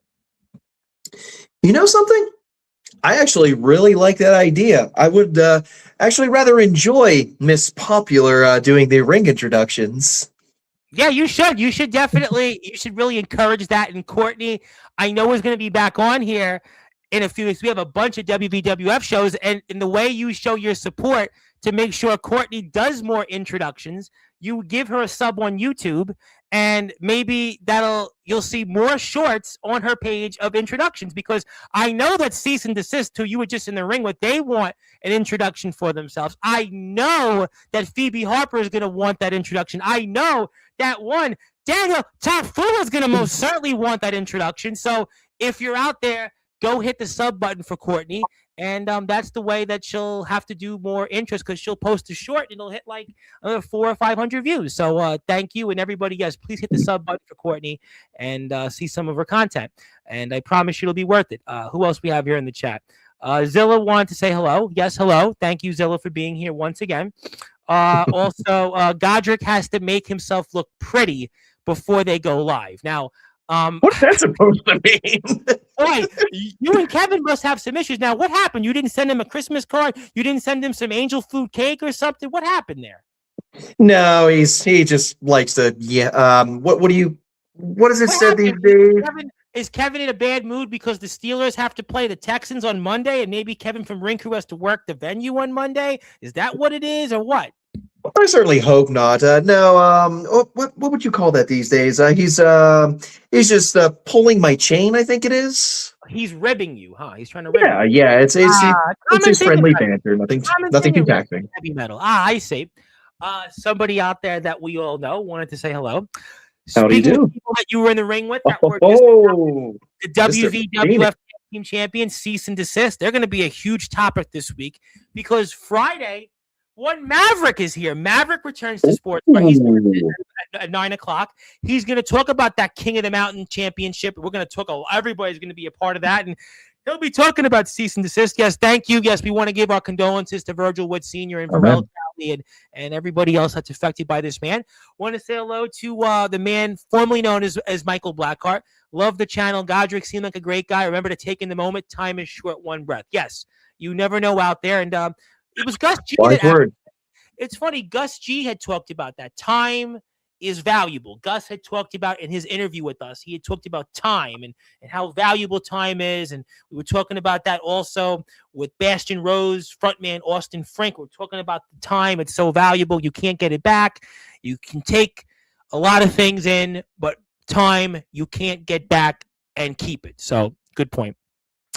You know something? I actually really like that idea. I would actually rather enjoy Miss Popular doing the ring introductions. Yeah, you should. You should definitely, you should really encourage that. And Courtney, I know is going to be back on here in a few weeks. We have a bunch of WWF shows, and in the way you show your support to make sure Courtney does more introductions, you give her a sub on YouTube, and maybe you'll see more shorts on her page of introductions, because I know that Cease and Desist, who you were just in the ring with, they want an introduction for themselves. I know that Phoebe Harper is going to want that introduction. I know that one, Daniel Tafula is going to most certainly want that introduction. So if you're out there, go hit the sub button for Courtney. And that's the way that she'll have to do more interest, because she'll post a short and it'll hit like 400 or 500 views. So thank you. And everybody, yes, please hit the sub button for Courtney and see some of her content. And I promise you it'll be worth it. Who else we have here in the chat? Zilla wanted to say hello. Yes, hello. Thank you, Zilla, for being here once again. Also, Godrick has to make himself look pretty before they go live. Now, what's that supposed to mean? Boy, you and Kevin must have some issues. Now, what happened? You didn't send him a Christmas card? You didn't send him some angel food cake or something? What happened there? No, he just likes to what does it say these days? Is Kevin in a bad mood because the Steelers have to play the Texans on Monday, and maybe Kevin from Ring Crew has to work the venue on Monday? Is that what it is, or what? I certainly hope not. No, what would you call that these days? He's just pulling my chain, I think it is. He's ribbing you, huh? He's trying to rib you. Yeah, it's his friendly banter. Nothing too taxing. Heavy metal. I see. Somebody out there that we all know wanted to say hello. How do you do? People that you were in the ring with that were the WVWF Team Champion, Cease and Desist. They're going to be a huge topic this week, because Friday, one Maverick is here. Maverick returns to sports. He's at 9 o'clock. He's going to talk about that King of the Mountain Championship. We're going to talk. Everybody's going to be a part of that, and he'll be talking about Cease and Desist. Yes, thank you. Yes, we want to give our condolences to Virgil Wood Sr. and Varel County and everybody else that's affected by this man. Want to say hello to the man formerly known as Michael Blackheart. Love the channel. Godrick seemed like a great guy. Remember to take in the moment. Time is short, one breath. Yes, you never know out there. And it was Gus G. It's funny. Gus G had talked about that. Time is valuable. Gus had talked about in his interview with us. He had talked about time and how valuable time is. And we were talking about that also with Bastion Rose frontman Austin Frank. We're talking about the time. It's so valuable. You can't get it back. You can take a lot of things in, but time you can't get back and keep it. So good point.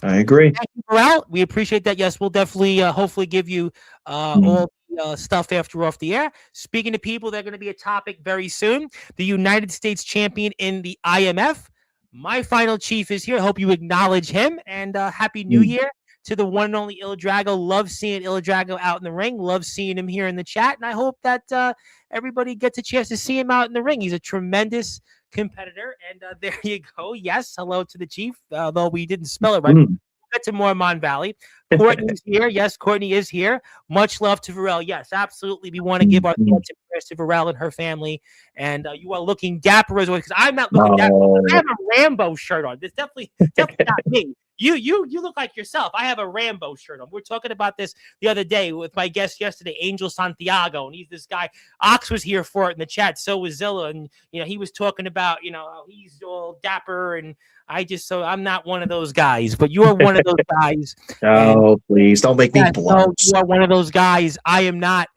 I agree. Thank you, Varel. We appreciate that. Yes, we'll definitely, hopefully give you all the stuff after off the air. Speaking to people, they're going to be a topic very soon. The United States champion in the IMF. My final chief is here. I hope you acknowledge him. And Happy New Year to the one and only Il Drago. Love seeing Il Drago out in the ring. Love seeing him here in the chat. And I hope that everybody gets a chance to see him out in the ring. He's a tremendous competitor. And there you go. Yes, hello to the chief, although we didn't spell it right. Mm. Get to more Mon Valley. Courtney's here. Yes, Courtney is here. Much love to Varel. Yes, absolutely. We want to give our thoughts and prayers to Varel and her family. And you are looking dapper as well, because I'm not looking dapper. I have a Rambo shirt on. It's definitely not me. You look like yourself. I have a Rambo shirt on. We are talking about this the other day with my guest yesterday, Angel Santiago, and he's this guy. Ox was here for it in the chat. So was Zilla, and he was talking about how he's all dapper, and I'm not one of those guys, but you're one of those guys. Oh, please don't make me blush. You are one of those guys. I am not.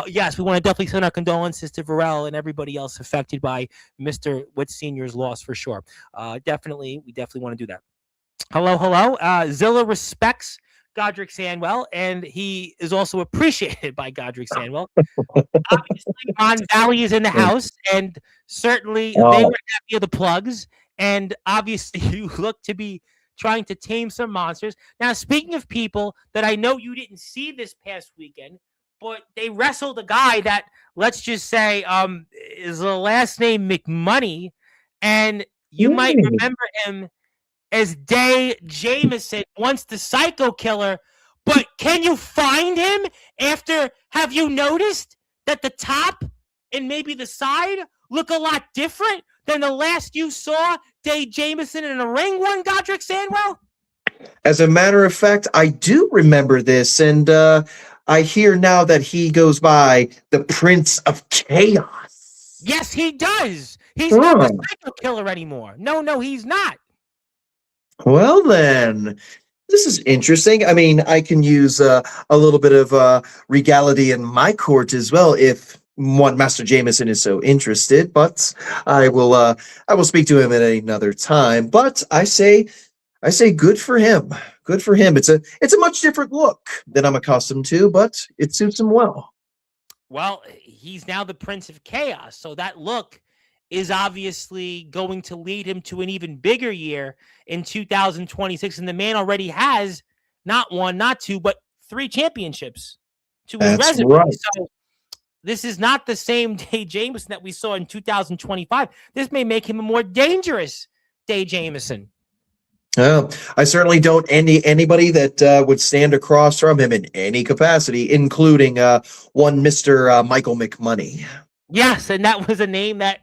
Yes, we want to definitely send our condolences to Varel and everybody else affected by Mr. Witt Sr.'s loss for sure. We definitely want to do that. Hello. Zilla respects Godrick Sandwell, and he is also appreciated by Godrick Sandwell. Obviously, Mon Valley is in the house, and certainly they were happy of the plugs. And obviously, you look to be trying to tame some monsters. Now, speaking of people that I know you didn't see this past weekend, but they wrestled a guy that, let's just say, is the last name McMoney, and you might remember him as Day Jameson, once the Psycho Killer. But can you find him have you noticed that the top and maybe the side look a lot different than the last you saw Day Jameson in a ring one, Godrick Sandwell? As a matter of fact, I do remember this, and I hear now that he goes by the Prince of Chaos. Yes, he does. He's not the Psycho Killer anymore. No, he's not. Well, then, this is interesting. I mean, I can use a little bit of regality in my court as well if one Master Jameson is so interested, but I will speak to him at another time. But I say good for him. Good for him. It's a much different look than I'm accustomed to, but it suits him well. Well, he's now the Prince of Chaos, so that look is obviously going to lead him to an even bigger year in 2026. And the man already has not one, not two, but 3 championships to his resume. Right. So this is not the same Day Jameson that we saw in 2025. This may make him a more dangerous Day Jameson. I certainly don't envy anybody that would stand across from him in any capacity, including one Mr. Michael McMoney. Yes, and that was a name that,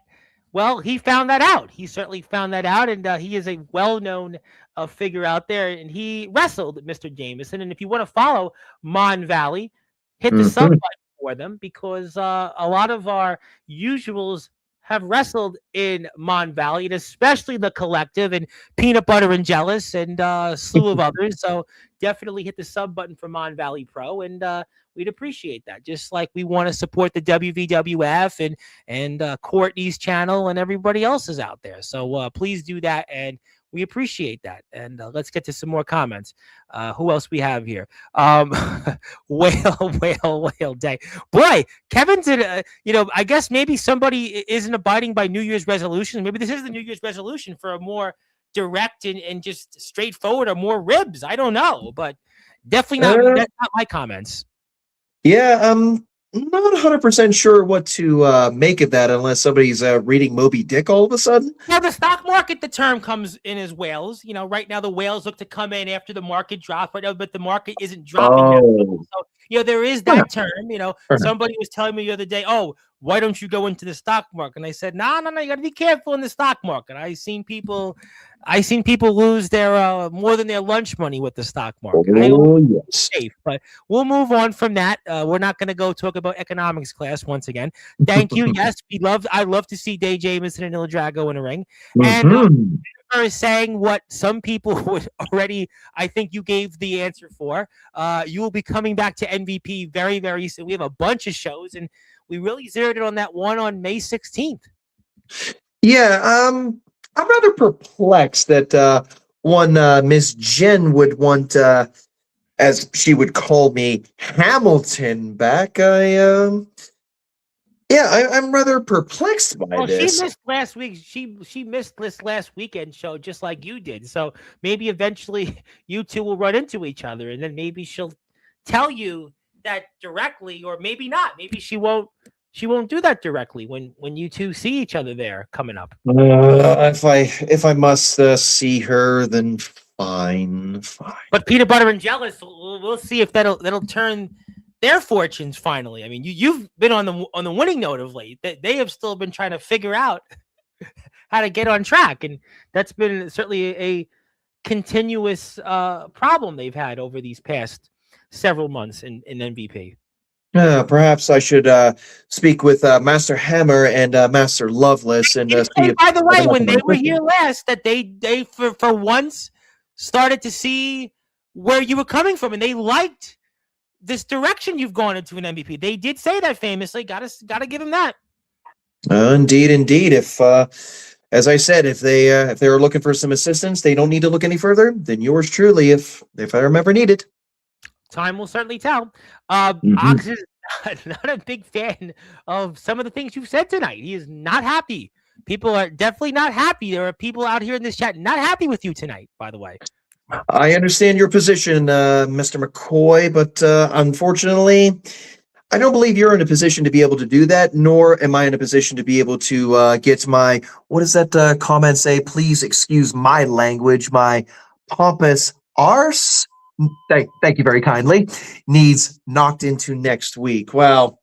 well, he found that out. He certainly found that out, and he is a well-known figure out there, and he wrestled Mr. Jameson. And if you want to follow Mon Valley, hit the sub button for them, because a lot of our usuals have wrestled in Mon Valley, and especially the Collective and Peanut Butter and Jealous and a slew of others. So definitely hit the sub button for Mon Valley Pro, and we'd appreciate that. Just like we want to support the WVWF and Courtney's channel and everybody else is out there. So please do that, and we appreciate that. And let's get to some more comments. Who else we have here? Whale day. Boy, Kevin's in I guess maybe somebody isn't abiding by New Year's resolutions. Maybe this is the New Year's resolution for a more direct and just straightforward, or more ribs. I don't know, but definitely that's not my comments. Yeah, I'm not 100% sure what to make of that unless somebody's reading Moby Dick all of a sudden. Well, the stock market, the term comes in as whales. Right now the whales look to come in after the market drops, but the market isn't dropping. So, there is that term. Somebody was telling me the other day, oh, why don't you go into the stock market? And I said, no, you got to be careful in the stock market. I seen people lose their more than their lunch money with the stock market. Yes. Safe, but we'll move on from that. We're not going to go talk about economics class once again. Thank you. Yes, I love to see Day Jameson and Il Drago in a ring. And is saying what some people would already, I think you gave the answer for. You will be coming back to MVP very, very soon. We have a bunch of shows, and we really zeroed in on that one on May 16th. Yeah, I'm rather perplexed that one Miss Jen would want, as she would call me, Hamilton back. I'm rather perplexed by this. She missed last week. She missed this last weekend show just like you did. So maybe eventually you two will run into each other, and then maybe she'll tell you that directly, or maybe not. Maybe she won't she won't do that directly when you two see each other there coming up. If I must see her, then fine. But Peanut Butter and Jealous, we'll see if that'll turn their fortunes finally. I mean, you've been on the winning note of late. They have still been trying to figure out how to get on track, and that's been certainly a continuous problem they've had over these past several months in MVP. Perhaps I should speak with Master Hammer and Master Loveless and see if. By the way, when they were here last, that they for once started to see where you were coming from, and they liked this direction you've gone into an MVP. They did say that famously. Gotta give them that. Indeed. If, as I said, if they are looking for some assistance, they don't need to look any further. Then yours truly, if I remember needed. Time will certainly tell. Ox is not a big fan of some of the things you've said tonight. He is not happy. People are definitely not happy. There are people out here in this chat not happy with you tonight, by the way. I understand your position, Mr. McCoy, but unfortunately, I don't believe you're in a position to be able to do that, nor am I in a position to be able to get my, what does that comment say? Please excuse my language, my pompous arse. Thank you very kindly. Needs knocked into next week. Well,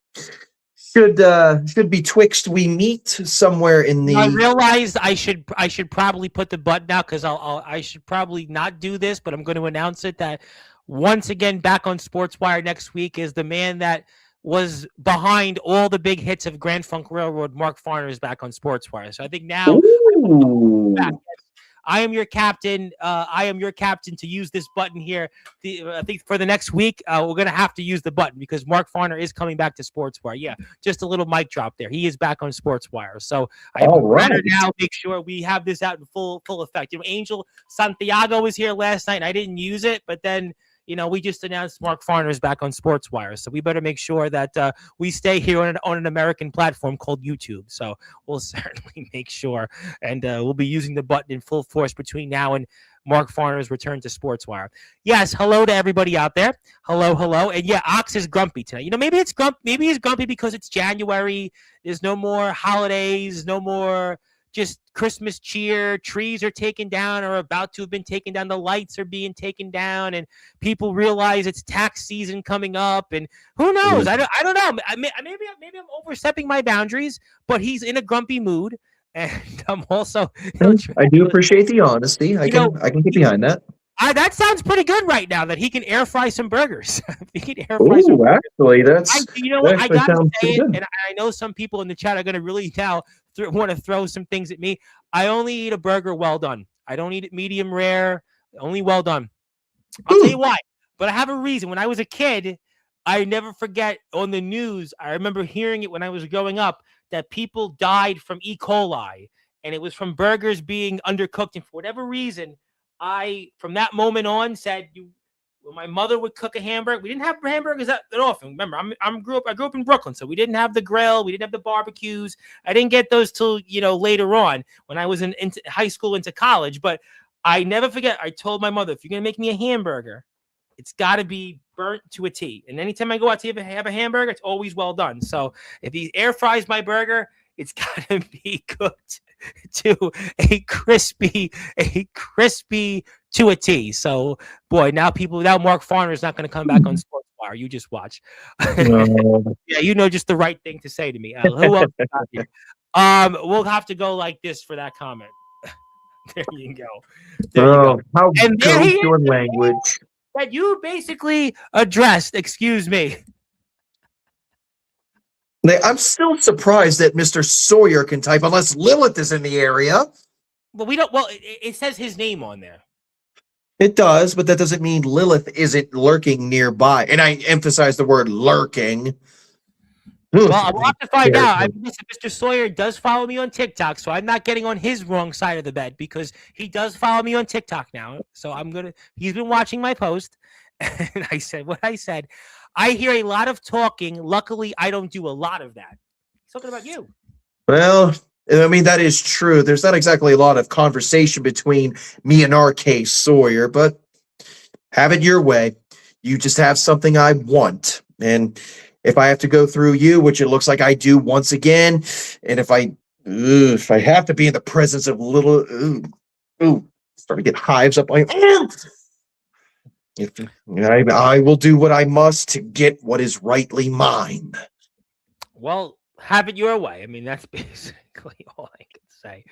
should be twixt we meet somewhere in the. I realized I should probably put the button out because I should probably not do this, but I'm going to announce it that once again back on Sportswire next week is the man that was behind all the big hits of Grand Funk Railroad. Mark Farner is back on Sportswire, so I think now. I am your captain. I am your captain to use this button here. I think for the next week, we're going to have to use the button because Mark Farner is coming back to Sportswire. Yeah, just a little mic drop there. He is back on Sportswire. So I better now make sure we have this out in full effect. Angel Santiago was here last night, and I didn't use it, but then we just announced Mark Farner is back on Sportswire, so we better make sure that we stay here on an American platform called YouTube. So we'll certainly make sure, and we'll be using the button in full force between now and Mark Farner's return to Sportswire. Yes, hello to everybody out there. Hello, and yeah, Ox is grumpy tonight. Maybe it's maybe he's grumpy because it's January. There's no more holidays, no more just Christmas cheer. Trees are taken down or about to have been taken down. The lights are being taken down, and people realize it's tax season coming up. And who knows? I don't know. Maybe I'm overstepping my boundaries, but he's in a grumpy mood, and I'm also. I do appreciate the honesty. I can get behind that. That sounds pretty good right now. That he can air fry some burgers. Actually, that's. You know what? I gotta say it, and I know some people in the chat are gonna really now want to throw some things at me. I only eat a burger well done. I don't eat it medium rare. Only well done. I'll tell you why. But I have a reason. When I was a kid, I never forget on the news. I remember hearing it when I was growing up that people died from E. coli, and it was from burgers being undercooked. And for whatever reason, from that moment on, said when my mother would cook a hamburger, we didn't have hamburgers that often. Remember, I grew up in Brooklyn, so we didn't have the grill, we didn't have the barbecues. I didn't get those till later on when I was into high school, into college. But I never forget. I told my mother, if you're gonna make me a hamburger, it's got to be burnt to a T. And anytime I go out to have a hamburger, it's always well done. So if he air fries my burger, it's got to be cooked to a crispy to a T. So, boy, now Mark Farner is not going to come back on Sportswire. You just watch. No. Yeah, just the right thing to say to me. Who else is out here? We'll have to go like this for that comment. There you go. How and goes your language? That you basically addressed. Excuse me. I'm still surprised that Mr. Sawyer can type unless Lilith is in the area. But we don't. Well, it says his name on there. It does, but that doesn't mean Lilith isn't lurking nearby. And I emphasize the word lurking. Well, we'll have to find out. Listen, Mr. Sawyer does follow me on TikTok, so I'm not getting on his wrong side of the bed because he does follow me on TikTok now. So he's been watching my post, and I said what I said. I hear a lot of talking. Luckily, I don't do a lot of that. He's talking about you. Well, I mean, that is true. There's not exactly a lot of conversation between me and R.K. Sawyer, but have it your way. You just have something I want. And if I have to go through you, which it looks like I do once again, and if I have to be in the presence of little, start to get hives up my arms. If I will do what I must to get what is rightly mine. Well, have it your way. I mean, that's basically all I can say.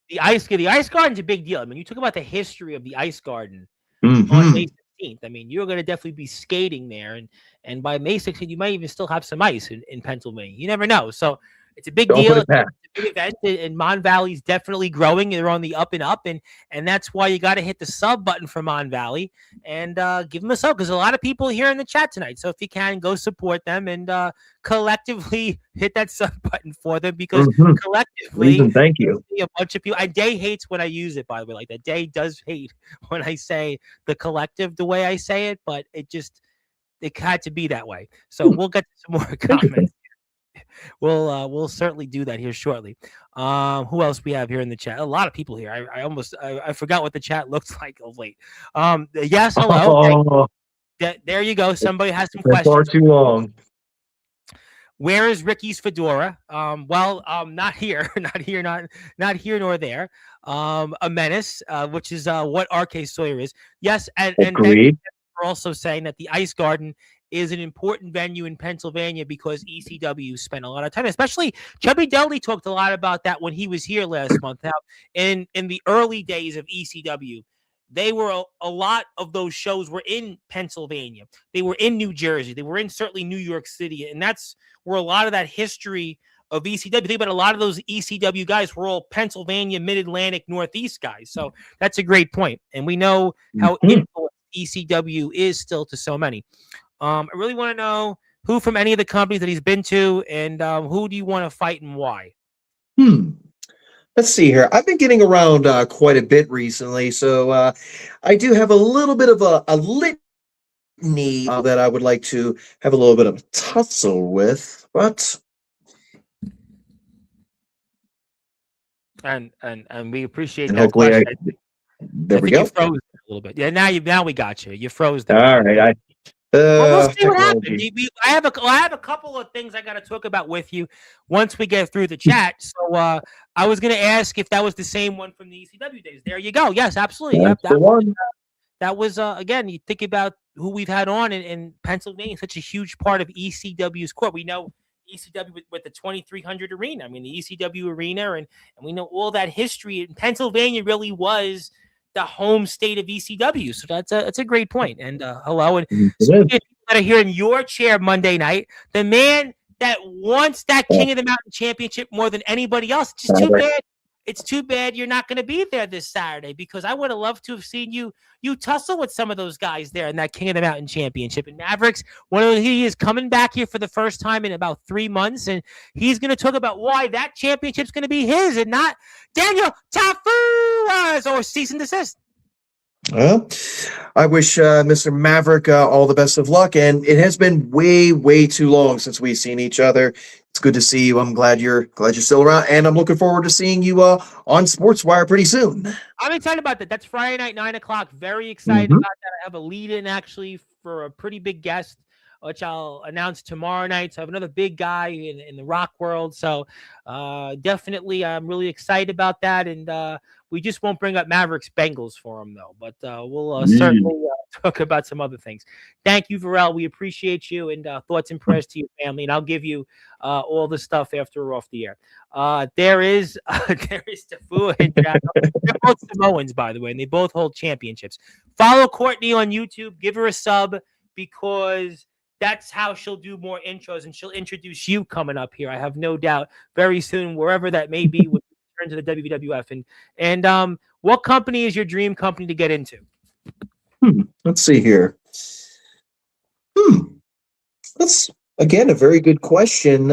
The ice garden's a big deal. I mean, you talk about the history of the ice garden on May 16th. I mean, you're going to definitely be skating there, and by May 16th, you might even still have some ice in Pennsylvania. You never know. So it's a big deal. It's a big event, and Mon Valley's definitely growing. They're on the up and up, and that's why you got to hit the sub button for Mon Valley and give them a sub, because a lot of people here in the chat tonight. So if you can, go support them and collectively hit that sub button for them, because collectively, thank you. A bunch of people. And Day hates when I use it, by the way. Like, that Day does hate when I say the collective the way I say it, but it had to be that way. So we'll get to some more comments. We'll certainly do that here shortly. Who else we have here in the chat? A lot of people here. I forgot what the chat looks like of late. Yes, hello. There you go. Somebody has some questions. Far too long. Where is Ricky's fedora? Not here, not here nor there. A menace, which is what RK Sawyer is. Yes, and we're also saying that the Ice Garden is an important venue in Pennsylvania because ECW spent a lot of time, especially Chubby Dudley talked a lot about that when he was here last month. Now, in the early days of ECW, they were a lot of those shows were in Pennsylvania. They were in New Jersey. They were in certainly New York City, and that's where a lot of that history of ECW. Think about a lot of those ECW guys were all Pennsylvania, Mid-Atlantic, Northeast guys. So that's a great point, and we know how influential ECW is still to so many. I really want to know who from any of the companies that he's been to, and who do you want to fight and why? Let's see here. I've been getting around quite a bit recently, so I do have a little bit of a litany that I would like to have a little bit of a tussle with, but and we appreciate and that. Hopefully, there we go. You froze a little bit. Yeah, now we got you. You froze there. All right. We'll see what happens. I have a couple of things I got to talk about with you once we get through the chat. So I was going to ask if that was the same one from the ECW days. There you go. Yes, absolutely. That's the one. That was again. You think about who we've had on in Pennsylvania, such a huge part of ECW's core. We know ECW with the 2300 arena. I mean, the ECW arena, and we know all that history. And Pennsylvania really was the home state of ECW. So that's a great point. And hello, and that are here in your chair Monday night, the man that wants that King of the Mountain championship more than anybody else. It's just too bad. It's too bad you're not going to be there this Saturday, because I would have loved to have seen you tussle with some of those guys there in that King of the Mountain championship. And Mavericks, he is coming back here for the first time in about 3 months, and he's going to talk about why that championship's going to be his and not Daniel Tafua's or cease and desist. Well, I wish Mr. Maverick all the best of luck, and it has been way, way too long since we've seen each other. It's good to see you. I'm glad you're still around, and I'm looking forward to seeing you on Sportswire pretty soon. I'm excited about that. That's Friday night, 9 o'clock. Very excited about that. I have a lead-in actually for a pretty big guest, which I'll announce tomorrow night. So I have another big guy in the rock world. So definitely I'm really excited about that. And we just won't bring up Mavericks Bengals for him, though. But we'll certainly talk about some other things. Thank you, Varel. We appreciate you, and thoughts and prayers to your family. And I'll give you all the stuff after we're off the air. There is Tafua and Jack. They're both Samoans, by the way, and they both hold championships. Follow Courtney on YouTube. Give her a sub, because that's how she'll do more intros, and she'll introduce you coming up here. I have no doubt very soon, wherever that may be, when you return to the WWF. And what company is your dream company to get into? Let's see here. That's again a very good question.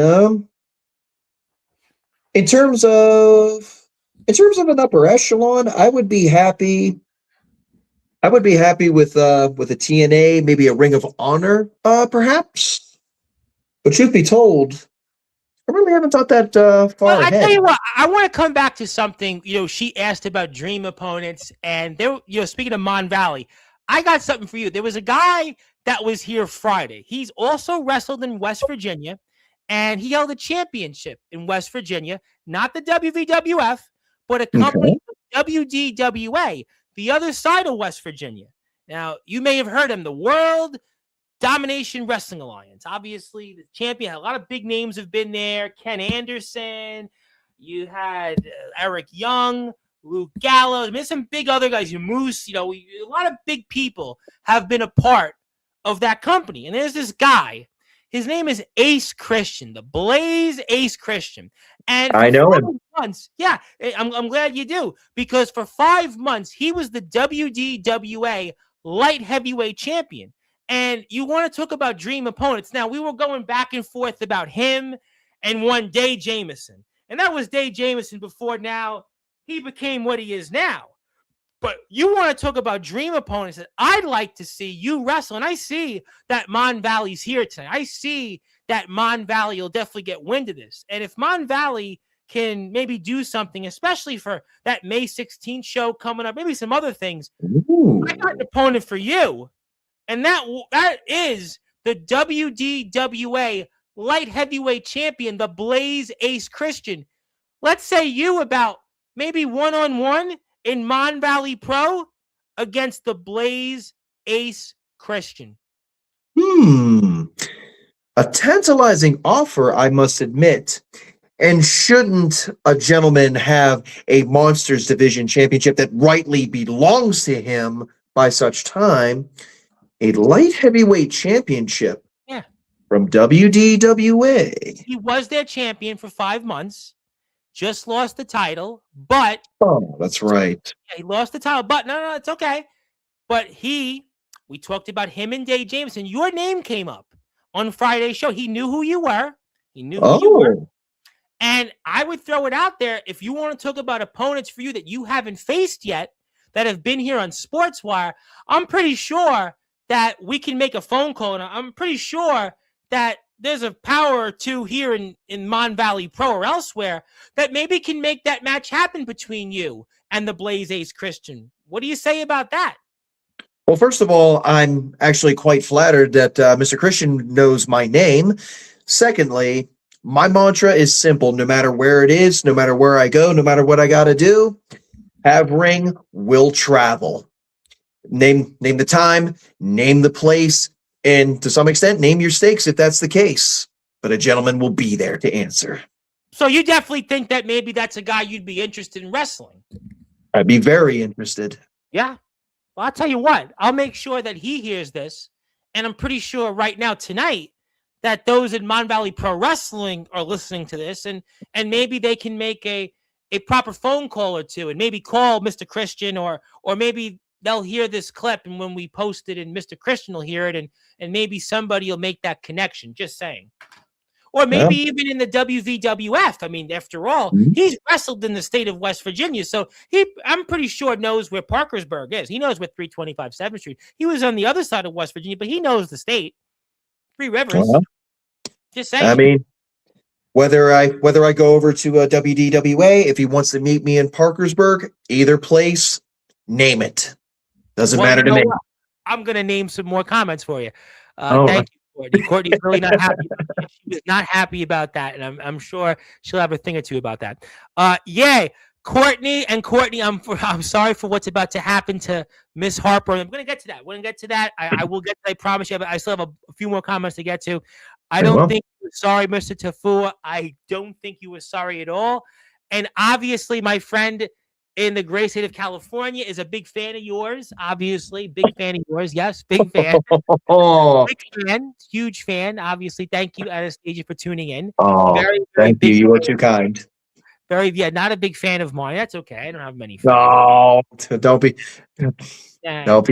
In terms of an upper echelon, I would be happy. I would be happy with a TNA, maybe a Ring of Honor, perhaps. But truth be told, I really haven't thought that far ahead. I tell you what, I want to come back to something. She asked about dream opponents, and there. Speaking of Mon Valley, I got something for you. There was a guy that was here Friday. He's also wrestled in West Virginia, and he held a championship in West Virginia, not the WVWF, but a company, WDWA, the other side of West Virginia. Now, you may have heard him, the World Domination Wrestling Alliance. Obviously, the champion, a lot of big names have been there. Ken Anderson, you had Eric Young, Luke Gallows. I mean, some big other guys, Moose, a lot of big people have been a part of that company. And there's this guy. His name is Ace Christian, the Blaze Ace Christian. And I know him. Months, yeah, I'm glad you do, because for 5 months, he was the WDWA light heavyweight champion. And you want to talk about dream opponents. Now, we were going back and forth about him and one Dave Jamison. And that was Dave Jamison before now he became what he is now. But you want to talk about dream opponents that I'd like to see you wrestle. And I see that Mon Valley's here tonight. I see that Mon Valley will definitely get wind of this. And if Mon Valley can maybe do something, especially for that May 16th show coming up, maybe some other things, I got an opponent for you. And that is the WDWA light heavyweight champion, the Blaze Ace Christian. Let's say you about maybe one-on-one in Mon Valley Pro against the Blaze Ace Christian. A tantalizing offer, I must admit. And shouldn't a gentleman have a Monsters Division championship that rightly belongs to him by such time? A light heavyweight championship from WDWA. He was their champion for 5 months. Just lost the title, but... Oh, that's right. Yeah, he lost the title, but no, it's okay. But we talked about him and Dave Jamison. Your name came up on Friday's show. He knew who you were. He knew who you were. And I would throw it out there, if you want to talk about opponents for you that you haven't faced yet, that have been here on Sportswire, I'm pretty sure that we can make a phone call, and I'm pretty sure that there's a power or two here in Mon Valley Pro or elsewhere that maybe can make that match happen between you and the Blaze Ace Christian. What do you say about that? Well, first of all, I'm actually quite flattered that Mr. Christian knows my name. Secondly, my mantra is simple. No matter where it is, no matter where I go, no matter what I got to do, have ring, will travel. Name the time, name the place, and to some extent, name your stakes if that's the case. But a gentleman will be there to answer. So you definitely think that maybe that's a guy you'd be interested in wrestling? I'd be very interested. Yeah. Well, I'll tell you what. I'll make sure that he hears this, and I'm pretty sure right now tonight that those in Mon Valley Pro Wrestling are listening to this, and maybe they can make a proper phone call or two, and maybe call Mr. Christian, or maybe they'll hear this clip, and when we post it, and Mr. Christian will hear it, and maybe somebody will make that connection. Just saying. Or maybe even in the WVWF. I mean, after all, he's wrestled in the state of West Virginia, so I'm pretty sure knows where Parkersburg is. He knows where 325 7th Street. He was on the other side of West Virginia, but he knows the state. Three Rivers. Just saying. I mean, whether I go over to WDWA, if he wants to meet me in Parkersburg, either place, name it. Doesn't matter to me. I'm going to name some more comments for you. Thank you, Courtney. Courtney's really not happy. She was not happy about that, and I'm sure she'll have a thing or two about that. Yay, Courtney, I'm sorry for what's about to happen to Miss Harper. I'm going to get to that. We're going to get to that. I will get to that, I promise you. But I still have a few more comments to get to. I don't think you were sorry, Mr. Tafua. I don't think you were sorry at all. And obviously, my friend in the great state of California is a big fan of yours. Obviously, big fan of yours. Yes, big fan. Big fan. Huge fan. Obviously, thank you, Anastasia, for tuning in. Very thank you. You are too kind. Not a big fan of mine. That's okay. I don't have many fans. No, don't be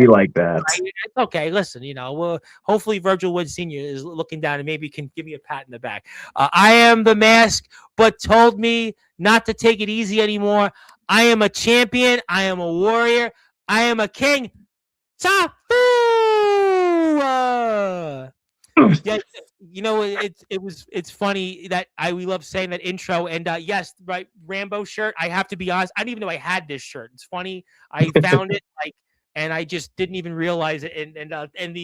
like that. It's okay. Listen, hopefully Virgil Wood Sr. is looking down and maybe can give me a pat in the back. I am the mask, but told me not to take it easy anymore. I am a champion. I am a warrior. I am a king. Tafua! Yeah, it's funny that we love saying that intro, and yes, right, Rambo shirt. I have to be honest, I didn't even know I had this shirt. It's funny, I found it and I just didn't even realize it. And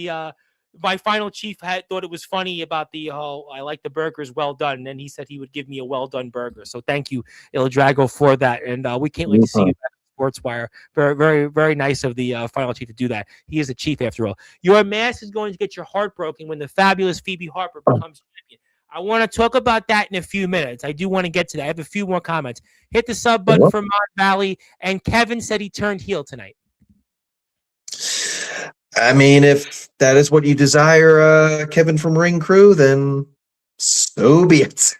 my final chief thought it was funny about the whole I like the burgers well done, and then he said he would give me a well done burger. So thank you, Il Drago, for that, and we can't wait to see you back at Sportswire. Very, very, very nice of the final chief to do that. He is a chief after all. Your mask is going to get your heart broken when the fabulous Phoebe Harper becomes champion. I want to talk about that in a few minutes. I do want to get to that. I have a few more comments. Hit the sub button for Mon Valley, and Kevin said he turned heel tonight. I mean, if that is what you desire, Kevin from Ring Crew, then so be it.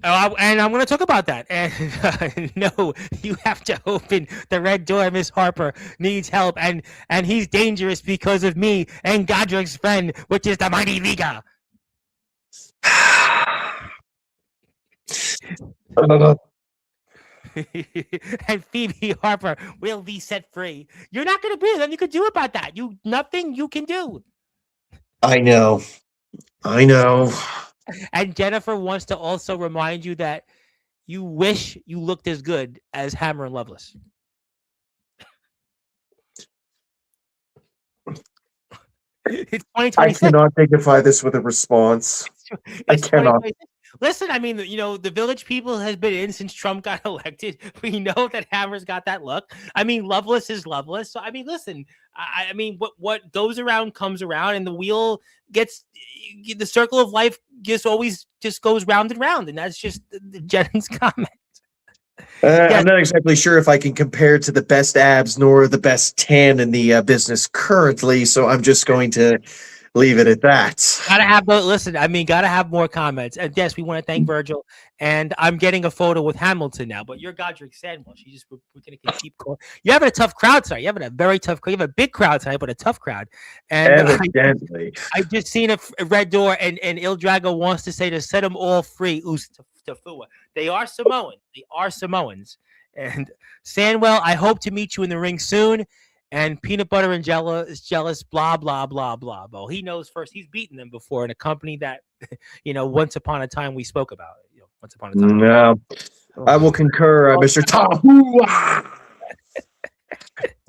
And I'm going to talk about that. And no, you have to open the red door. Miss Harper needs help, and he's dangerous because of me and Godrick's friend, which is the Mighty Liga. And Phoebe Harper will be set free. You're not going to be. Nothing you can do about that. Nothing you can do. I know. And Jennifer wants to also remind you that you wish you looked as good as Hammer and Loveless. It's 2026. I cannot dignify this with a response. I cannot. Listen, I mean, the Village People has been in since Trump got elected. We know that Hammer's got that look. I mean, Loveless is Loveless. So, I mean, listen, I mean, what goes around comes around, and the wheel the circle of life always goes round and round. And that's just Jen's comment. I'm not exactly sure if I can compare to the best abs nor the best tan in the business currently, so I'm just going to leave it at that. Gotta have more comments. And yes, we want to thank Virgil. And I'm getting a photo with Hamilton now, but you're Godrick Sandwell. We're gonna keep going. You're having a tough crowd tonight. You're having a very tough crowd. You have a big crowd tonight, but a tough crowd. And evidently, I've just seen a red door, and Il Drago wants to say to set them all free. Tafua. They are Samoans. And Sandwell, I hope to meet you in the ring soon. And Peanut Butter and Jella is jealous, blah, blah, blah, blah. Well, he knows first. He's beaten them before in a company that, once upon a time we spoke about it. Once upon a time. No, I will concur, Mr. Tahua.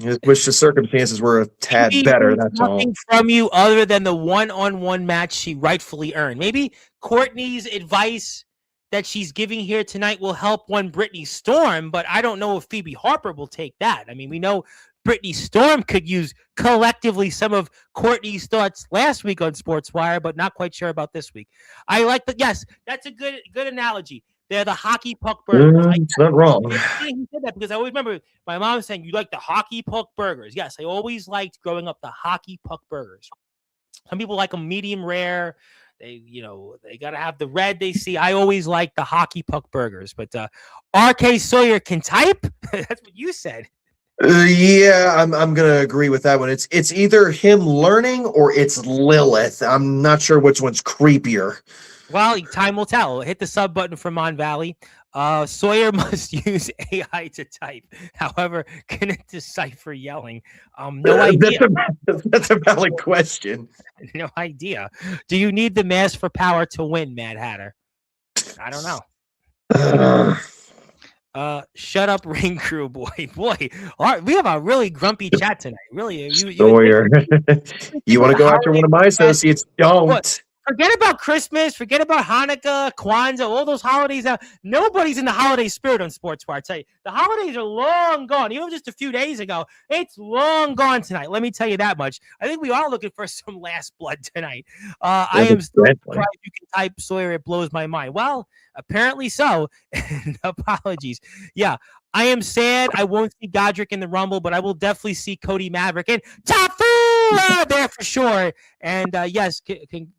I wish the circumstances were a tad better, that's all. Nothing from you other than the one-on-one match she rightfully earned. Maybe Courtney's advice that she's giving here tonight will help one Brittany Storm, but I don't know if Phoebe Harper will take that. I mean, we know Brittany Storm could use collectively some of Courtney's thoughts last week on Sportswire, but not quite sure about this week. I like yes, that's a good analogy. They're the hockey puck burgers. It's not wrong. He said that because I always remember my mom saying, you like the hockey puck burgers. Yes, I always liked growing up the hockey puck burgers. Some people like them medium rare. They got to have the red they see. I always like the hockey puck burgers. But RK Sawyer can type? That's what you said. Yeah, I'm gonna agree with that one. It's either him learning or it's Lilith. I'm not sure which one's creepier. Well, time will tell. Hit the sub button for Mon Valley. Sawyer must use AI to type. However, can it decipher yelling? No idea. That's a valid question. No idea. Do you need the mask for power to win, Mad Hatter? I don't know. Shut up, Ring Crew, boy. We have a really grumpy chat tonight. Really, Sawyer. You want to go after one of my associates? Don't. What? Forget about Christmas. Forget about Hanukkah, Kwanzaa, all those holidays. Nobody's in the holiday spirit on Sportswire. I tell you, the holidays are long gone. Even just a few days ago, it's long gone tonight. Let me tell you that much. I think we are looking for some last blood tonight. I am still surprised you can type, Sawyer. It blows my mind. Well, apparently so. Apologies. Yeah. I am sad I won't see Godrick in the Rumble, but I will definitely see Cody Maverick and Tafu there for sure. And yes,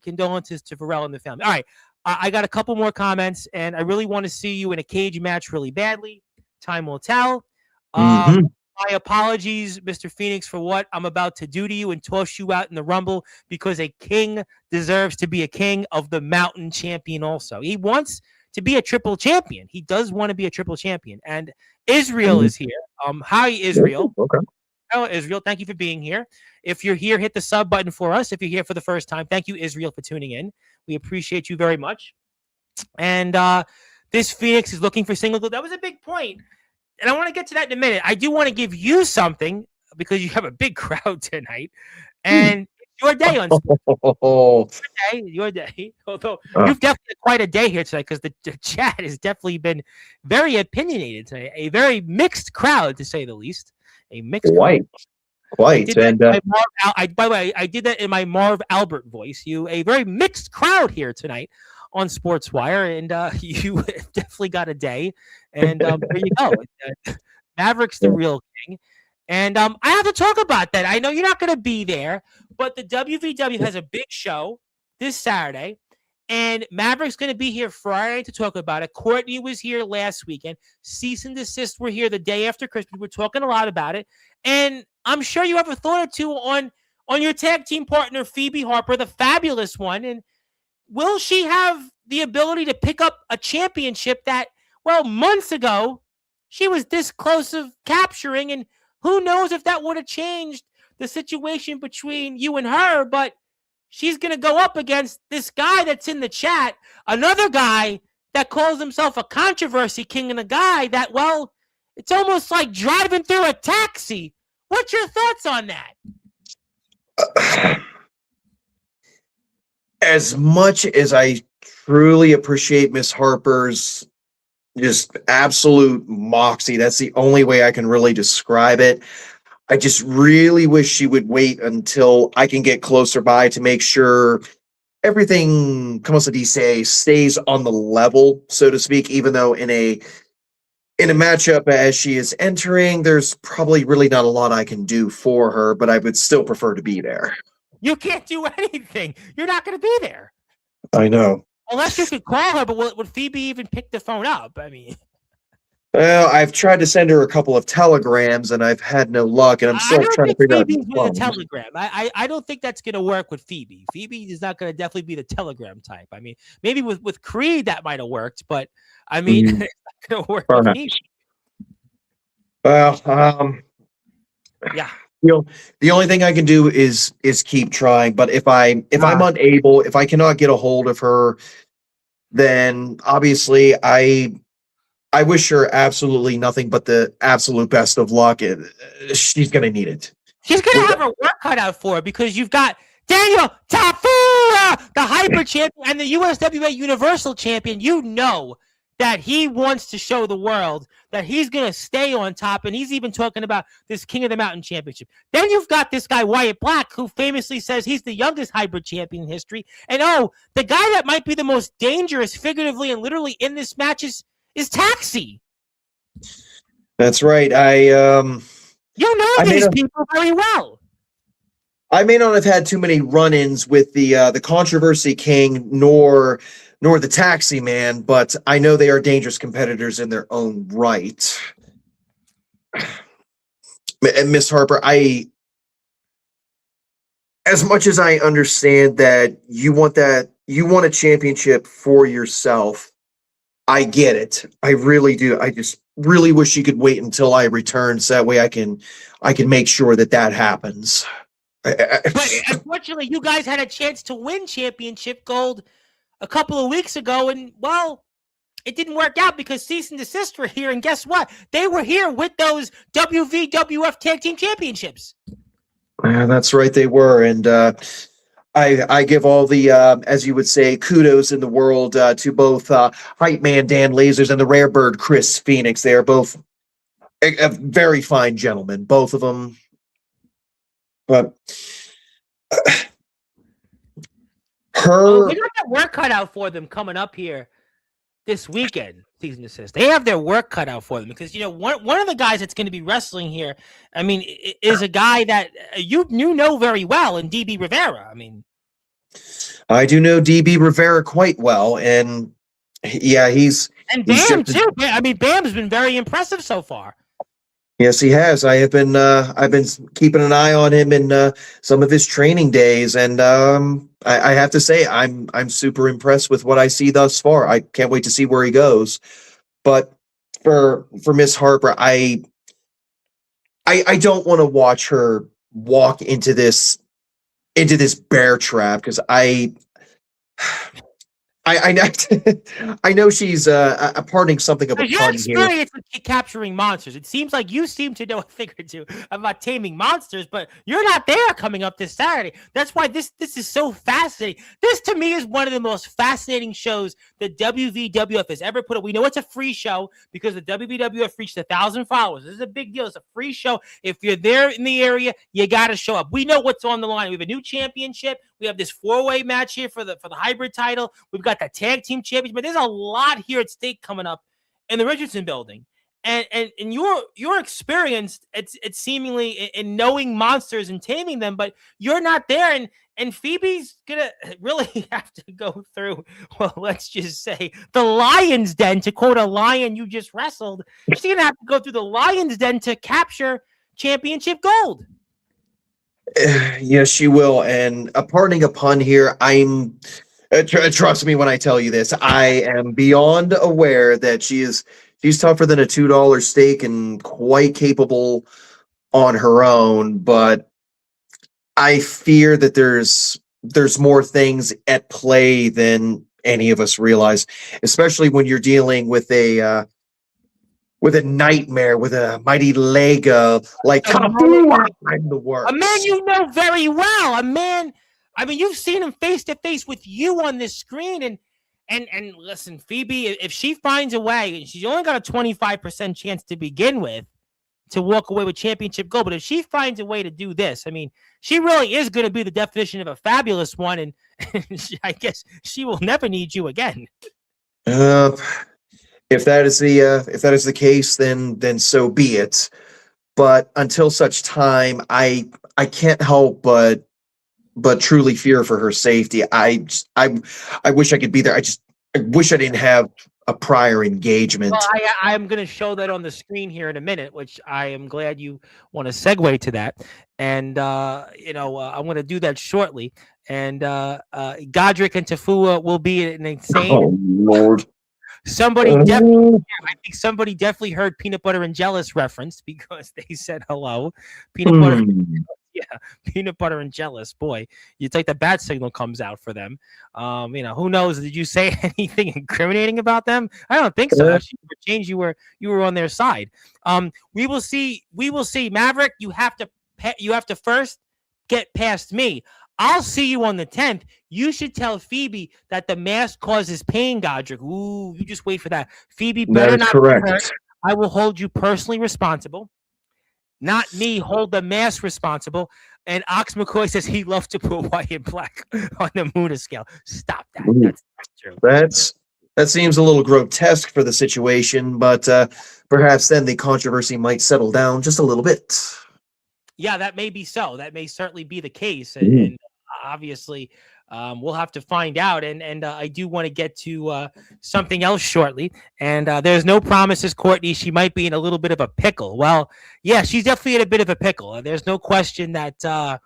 condolences to Pharrell and the family. All right, I got a couple more comments, and I really want to see you in a cage match really badly. Time will tell. My apologies, Mr. Phoenix, for what I'm about to do to you and toss you out in the Rumble, because a king deserves to be a king of the Mountain Champion also. He wants to be a triple champion. He does want to be a triple champion. And Israel is here. Hi, Israel. Okay. Hello, Israel. Thank you for being here. If you're here, hit the sub button for us. If you're here for the first time, thank you, Israel, for tuning in. We appreciate you very much. And this Phoenix is looking for single. That was a big point. And I want to get to that in a minute. I do want to give you something because you have a big crowd tonight. And it's Your day on Sports. Oh, Your day. Although uh, you've definitely had quite a day here tonight because the chat has definitely been very opinionated today. A very mixed crowd, to say the least. A mixed crowd. quite, I quite. did that And in my by the way, I did that in my Marv Albert voice. A very mixed crowd here tonight on Sportswire, and you definitely got a day. And there you go. Maverick's the real king. And I have to talk about that. I know you're not going to be there, but the WVW has a big show this Saturday, and Maverick's going to be here Friday to talk about it. Courtney was here last weekend. Cease and Desist were here the day after Christmas. We're talking a lot about it, and I'm sure you have a thought or two on your tag team partner Phoebe Harper, the fabulous one, and will she have the ability to pick up a championship that, well, months ago she was this close of capturing, and who knows if that would have changed the situation between you and her, but she's going to go up against this guy that's in the chat, another guy that calls himself a controversy king, and a guy that, well, it's almost like driving through a taxi. What's your thoughts on that? as much as I truly appreciate Miss Harper's just absolute moxie, that's the only way I can really describe it. I just really wish she would wait until I can get closer by to make sure everything, como se dice, stays on the level, so to speak, even though in a matchup as she is entering, there's probably really not a lot I can do for her, but I would still prefer to be there. You can't do anything. You're not going to be there. I know. Unless you could call her, but would Phoebe even pick the phone up? I mean, well, I've tried to send her a couple of telegrams and I've had no luck, and I'm still trying to figure out Phoebe's the with a phone. telegram. I don't think that's going to work with Phoebe. Phoebe is not going to definitely be the telegram type. I mean, maybe with Creed that might have worked, but I mean, it's not going to work with Phoebe. Well, yeah. The only thing I can do is keep trying. But if I'm unable, if I cannot get a hold of her, then obviously I wish her absolutely nothing but the absolute best of luck. She's gonna need it. She's gonna have her work cut out for her because you've got Daniel Tafura, the Hyper Champion and the USWA Universal Champion. You know that he wants to show the world that he's going to stay on top, and he's even talking about this King of the Mountain Championship. Then you've got this guy, Wyatt Black, who famously says he's the youngest hybrid champion in history. And, the guy that might be the most dangerous, figuratively and literally, in this match is Taxi. That's right. You know these people very well. I may not have had too many run-ins with the Controversy King nor the Taxi Man, but I know they are dangerous competitors in their own right. And Miss Harper, as much as I understand that you want a championship for yourself, I get it. I really do. I just really wish you could wait until I return, so that way I can make sure that happens. But unfortunately, you guys had a chance to win championship gold a couple of weeks ago, and, well, it didn't work out because Cease and Desist were here, and guess what? They were here with those WVWF Tag Team Championships. Yeah, that's right, they were, and I give all the, as you would say, kudos in the world to both Hype Man Dan Lasers and the Rare Bird Chris Phoenix. They are both a very fine gentlemen, both of them. But we got that work cut out for them coming up here this weekend. Cease and Desist. They have their work cut out for them because one of the guys that's going to be wrestling here, I mean, is a guy that you know very well, in DB Rivera. I mean, I do know DB Rivera quite well, and yeah, and Bam too. I mean, Bam's been very impressive so far. Yes, he has. I've been keeping an eye on him in some of his training days, and I have to say I'm super impressed with what I see thus far. I can't wait to see where he goes. But for Miss Harper, I don't want to watch her walk into this bear trap, because I I know she's parting something of a Because your pun here. experience with capturing monsters, it seems like you seem to know a thing or two about taming monsters, but you're not there coming up this Saturday. That's why this is so fascinating. This, to me, is one of the most fascinating shows the WVWF has ever put up. We know it's a free show because the WVWF reached 1,000 followers. This is a big deal. It's a free show. If you're there in the area, you got to show up. We know what's on the line. We have a new championship. We have this 4-way match here for the hybrid title. We've got the tag team championship. But there's a lot here at stake coming up in the Richardson building. And you're experienced it's seemingly in knowing monsters and taming them, but you're not there. And Phoebe's gonna really have to go through, well, let's just say the lion's den, to quote a lion you just wrestled. She's gonna have to go through the lion's den to capture championship gold. Yes, she will. And pardoning a pun here, I'm trust me when I tell you this. I am beyond aware that she's tougher than a $2 steak and quite capable on her own. But I fear that there's more things at play than any of us realize, especially when you're dealing with a nightmare, with a mighty Lega, like, I'm the worst. A man you know very well. A man, I mean, you've seen him face to face with you on this screen. And listen, Phoebe, if she finds a way, and she's only got a 25% chance to begin with to walk away with championship gold, but if she finds a way to do this, I mean, she really is going to be the definition of a fabulous one, and I guess she will never need you again. If that is the case, then so be it. But until such time, I can't help but truly fear for her safety. I wish I could be there. I wish I didn't have a prior engagement. Well, I'm going to show that on the screen here in a minute, which I am glad you want to segue to that. And I'm going to do that shortly. And Godrick and Tafua will be an insane. Oh Lord. Somebody definitely heard peanut butter and jealous reference because they said hello. Peanut butter, yeah, peanut butter and jealous. Boy, it's like the bat signal comes out for them. Who knows? Did you say anything incriminating about them? I don't think so. Actually, for change, you were on their side. We will see. Maverick, you have to first get past me. I'll see you on the 10th. You should tell Phoebe that the mask causes pain, Godrick. Ooh, you just wait for that. Phoebe better not correct. be hurt. I will hold you personally responsible. Not me hold the mask responsible. And Ox McCoy says he loves to put white and black on the Muda scale. Stop that. That's not true. That seems a little grotesque for the situation, but perhaps then the controversy might settle down just a little bit. Yeah, that may be so. That may certainly be the case. And obviously, we'll have to find out. And I do want to get to something else shortly. And there's no promises, Courtney. She might be in a little bit of a pickle. Well, yeah, she's definitely in a bit of a pickle. There's no question that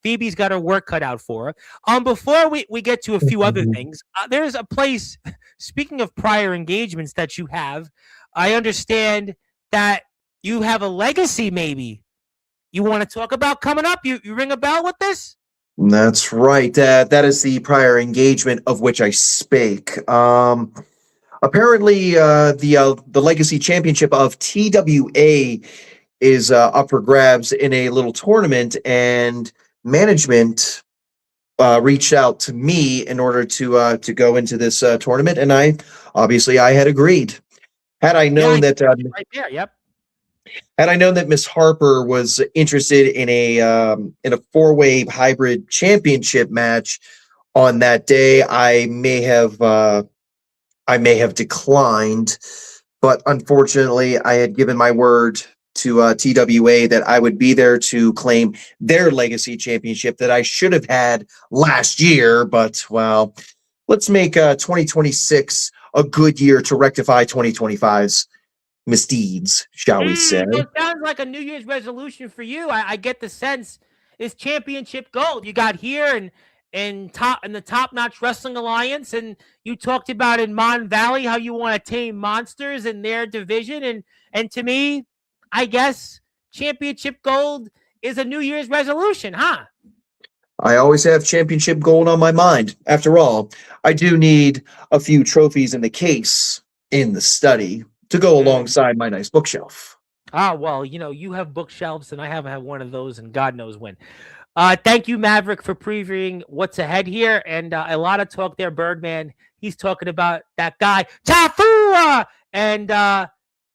Phoebe's got her work cut out for her. Before we get to a few other things, there's a place, speaking of prior engagements that you have, I understand that you have a legacy maybe you want to talk about coming up. You ring a bell with this? That's right. That is the prior engagement of which I spake. Apparently, the Legacy Championship of TWA is up for grabs in a little tournament, and management reached out to me in order to go into this tournament, and I had agreed. Had I known that right there, yep. Had I known that Miss Harper was interested in a 4-way hybrid championship match on that day, I may have declined. But unfortunately, I had given my word to TWA that I would be there to claim their legacy championship that I should have had last year. But well, let's make 2026 a good year to rectify 2025's misdeeds, shall we say. It sounds like a New Year's resolution for you. I get the sense it's championship gold. You got here and the top-notch wrestling alliance, and you talked about in Mon Valley how you want to tame monsters in their division, and to me, I guess championship gold is a New Year's resolution, huh? I always have championship gold on my mind. After all, I do need a few trophies in the case in the study to go alongside my nice bookshelf. Ah, well, you have bookshelves, and I haven't had one of those, and God knows when. Thank you, Maverick, for previewing what's ahead here, and a lot of talk there, Birdman. He's talking about that guy Tafua, and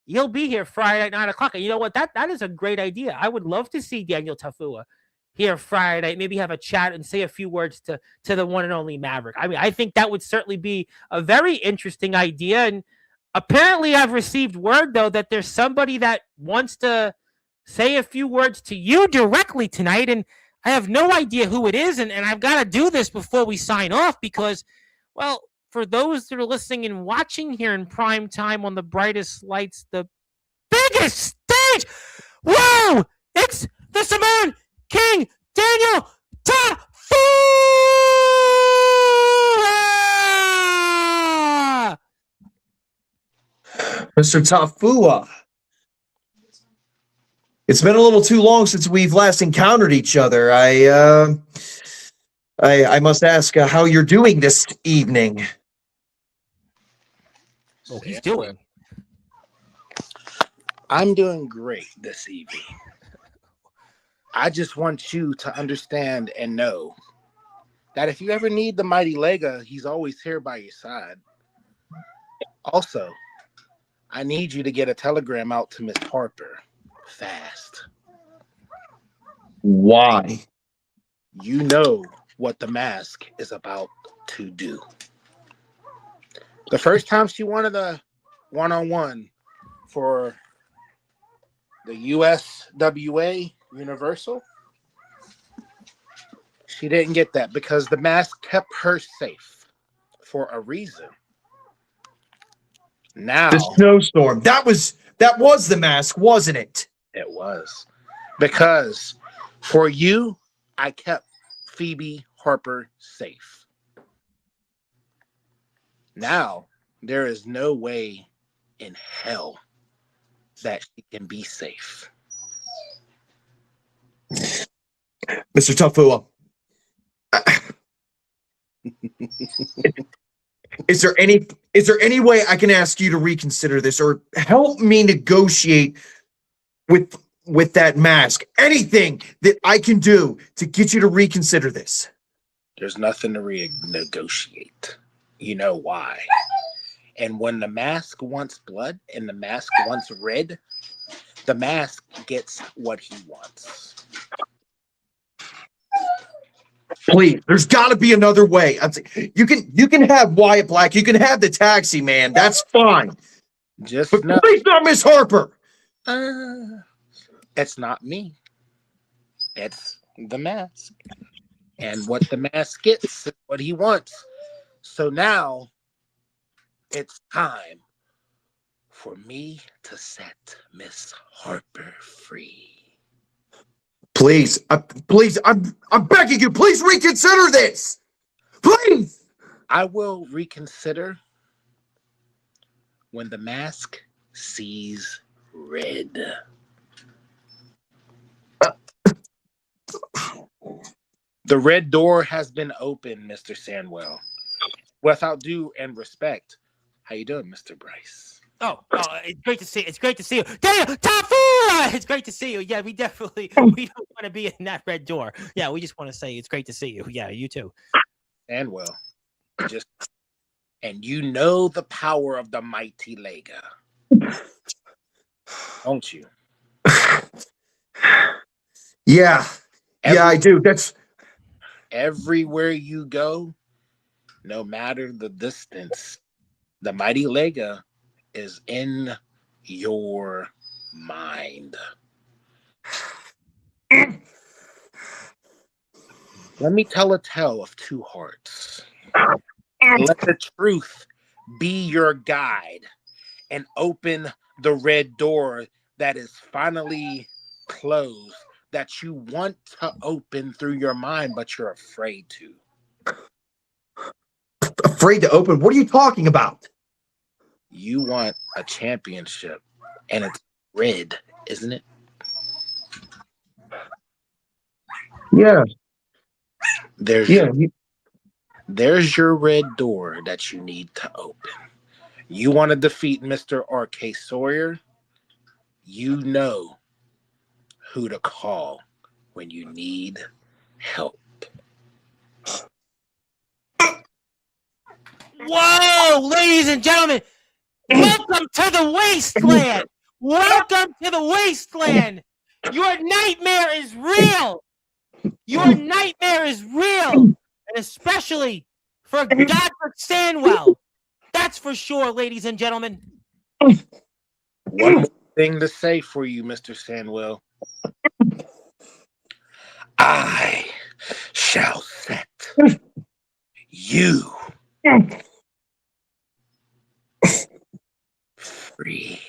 he'll be here Friday at 9:00. And you know what? That is a great idea. I would love to see Daniel Tafua here Friday night. Maybe have a chat and say a few words to the one and only Maverick. I mean, I think that would certainly be a very interesting idea. And apparently, I've received word though that there's somebody that wants to say a few words to you directly tonight, and I have no idea who it is. And I've got to do this before we sign off because, well, for those that are listening and watching here in prime time on the brightest lights, the biggest stage. Whoa! It's the Samoan King, Daniel Tafua! Mr. Tafua. It's been a little too long since we've last encountered each other. I must ask how you're doing this evening. Oh, he's doing. I'm doing great this evening. I just want you to understand and know that if you ever need the mighty Lega, he's always here by your side. Also, I need you to get a telegram out to Miss Harper fast. Why? You know what the mask is about to do. The first time she wanted a one-on-one for the USWA Universal, she didn't get that because the mask kept her safe for a reason. Now the snowstorm. That was the mask, wasn't it? It was. Because for you, I kept Phoebe Harper safe. Now, there is no way in hell that she can be safe. Mr. Tafua. Is there any way I can ask you to reconsider this or help me negotiate with that mask? Anything that I can do to get you to reconsider this? There's nothing to renegotiate. You know why? And when the mask wants blood and the mask wants red, the mask gets what he wants. Please, there's got to be another way. You can have Wyatt Black. You can have the taxi man. That's fine. But know, please not Miss Harper. It's not me. It's the mask. And what the mask gets is what he wants. So now it's time for me to set Miss Harper free. Please, I'm begging you, please reconsider this. Please. I will reconsider when the mask sees red. The red door has been opened, Mr. Sandwell. Without due and respect, how you doing, Mr. Bryce? Oh, it's great to see. It's great to see you, Daniel Tafua. It's great to see you. Yeah, we don't want to be in that red door. Yeah, we just want to say it's great to see you. Yeah, you too. Sandwell, and you know the power of the mighty Lega, don't you? Yeah, I do. That's everywhere you go. No matter the distance, the mighty Lega is in your mind. Let me tell a tale of two hearts. Let the truth be your guide and open the red door that is finally closed, that you want to open through your mind, but you're afraid to. Afraid to open? What are you talking about? You want a championship, and it's red, isn't it? Yeah. There's Yeah. there's your red door that you need to open. You want to defeat Mr. R.K. Sawyer? You know who to call when you need help. Whoa, ladies and gentlemen, welcome to the wasteland. Welcome to the wasteland. Your nightmare is real. Your nightmare is real. And especially for Godrick Sandwell. That's for sure, ladies and gentlemen. One more thing to say for you, Mr. Sandwell. I shall set you free.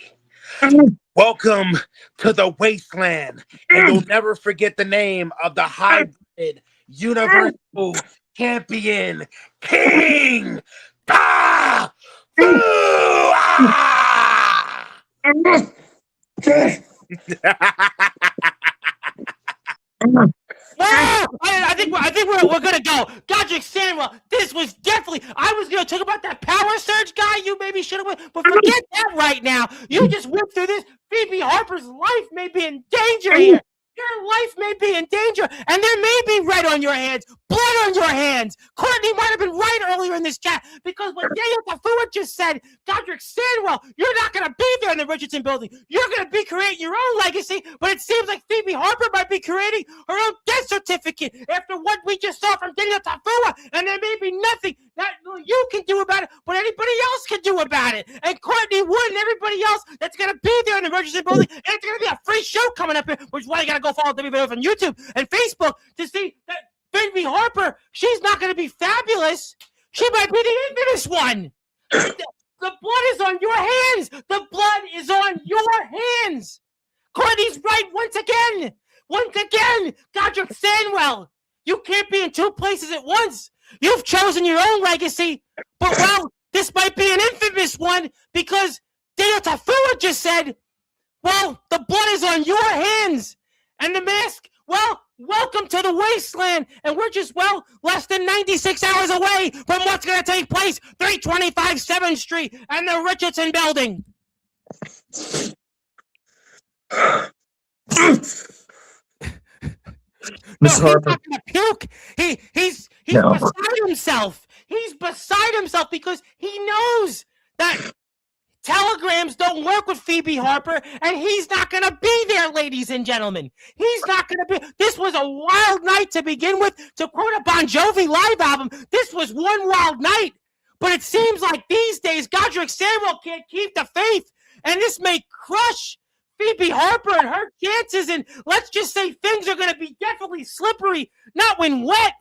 Welcome to the wasteland, and you'll never forget the name of the hybrid universal champion, King Da Fu! I think we're gonna go. Godrick Sandwell, this was definitely. I was gonna talk about that power surge guy. You maybe should have went, but forget that right now. You just went through this. Phoebe Harper's life may be in danger here. Your life may be in danger, and there may be red on your hands, blood on your hands. Courtney might have been right earlier in this chat, because what Daniel Tafua just said, Godrick Sandwell, you're not going to be there in the Richardson building. You're going to be creating your own legacy, but it seems like Phoebe Harper might be creating her own death certificate after what we just saw from Daniel Tafua, and there may be nothing that you can do about it, but anybody else can do about it. And Courtney Wood and everybody else that's going to be there in the Richardson building, and it's going to be a free show coming up here, which is why you got to go follow WBF on YouTube and Facebook to see that Phoebe Harper, she's not going to be fabulous. She might be the infamous one. The blood is on your hands. The blood is on your hands. Courtney's right once again. Once again, Godrick Sandwell. You can't be in two places at once. You've chosen your own legacy, but well, this might be an infamous one because Daniel Tafua just said, well, the blood is on your hands. And the mask, well, welcome to the wasteland. And we're just, well, less than 96 hours away from what's going to take place, 325 7th Street and the Richardson building. Miss Harper. He's not gonna puke. He's No. beside himself. He's beside himself because he knows that telegrams don't work with Phoebe Harper, and he's not going to be there, ladies and gentlemen. He's not going to be. This was a wild night to begin with. To quote a Bon Jovi live album, this was one wild night. But it seems like these days, Godrick Sandwell can't keep the faith, and this may crush Phoebe Harper and her chances. And let's just say things are going to be definitely slippery, not when wet,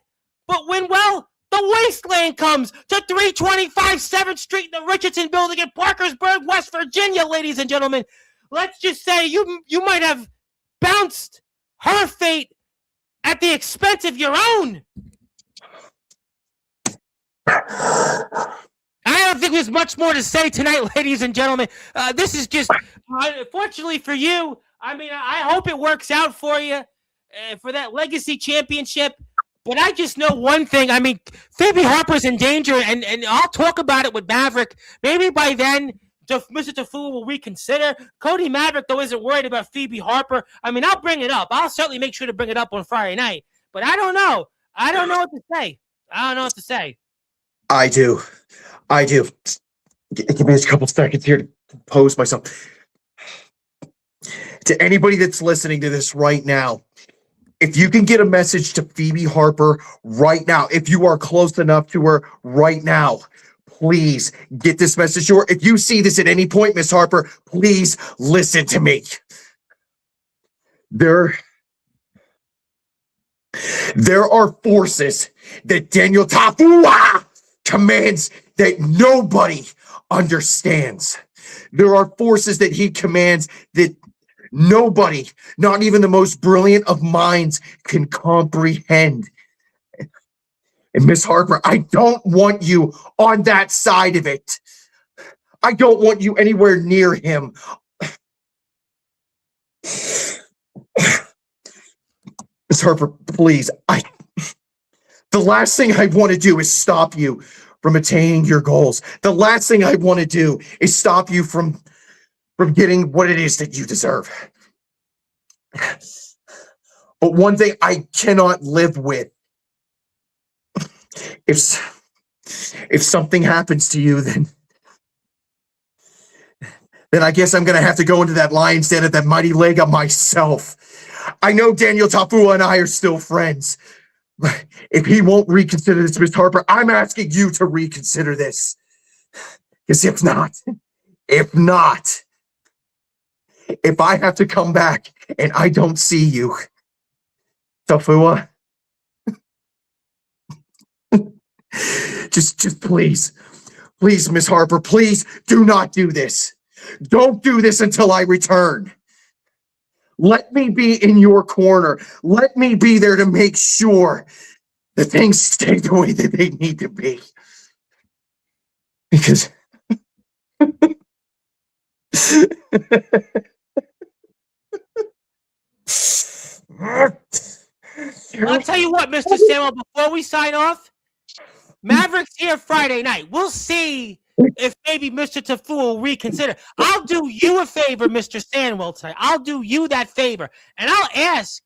but when, well, the wasteland comes to 325 7th Street in the Richardson building in Parkersburg, West Virginia, ladies and gentlemen. Let's just say you might have bounced her fate at the expense of your own. I don't think there's much more to say tonight, ladies and gentlemen. This is just, fortunately for you, I mean, I hope it works out for you for that Legacy Championship. But I just know one thing. I mean, Phoebe Harper's in danger, and I'll talk about it with Maverick. Maybe by then, Mr. Tafua will reconsider. Cody Maverick, though, isn't worried about Phoebe Harper. I mean, I'll bring it up. I'll certainly make sure to bring it up on Friday night. But I don't know. I don't know what to say. I don't know what to say. I do. Give me just a couple seconds here to compose myself. To anybody that's listening to this right now, if you can get a message to Phoebe Harper right now, if you are close enough to her right now, please get this message to her. If you see this at any point, Miss Harper, please listen to me. There are forces that Daniel Tafua commands that nobody understands. There are forces that he commands that nobody, not even the most brilliant of minds, can comprehend. And Miss Harper, I don't want you on that side of it. I don't want you anywhere near him. Miss Harper, please, The last thing I want to do is stop you from attaining your goals. The last thing I want to do is stop you from getting what it is that you deserve. But one thing I cannot live with, if something happens to you, then I guess I'm going to have to go into that lion's den at that mighty Lega myself. I know Daniel Tafua and I are still friends. But if he won't reconsider this, Miss Harper, I'm asking you to reconsider this. Because if I have to come back and I don't see you, Tafua, just please, Miss Harper, please do not do this. Don't do this until I return. Let me be in your corner. Let me be there to make sure that things stay the way that they need to be. Because I'll tell you what, Mr. Sandwell, before we sign off, Maverick's here Friday night. We'll see if maybe Mr. Tafua will reconsider. I'll do you a favor, Mr. Sandwell, tonight. I'll do you that favor. And I'll ask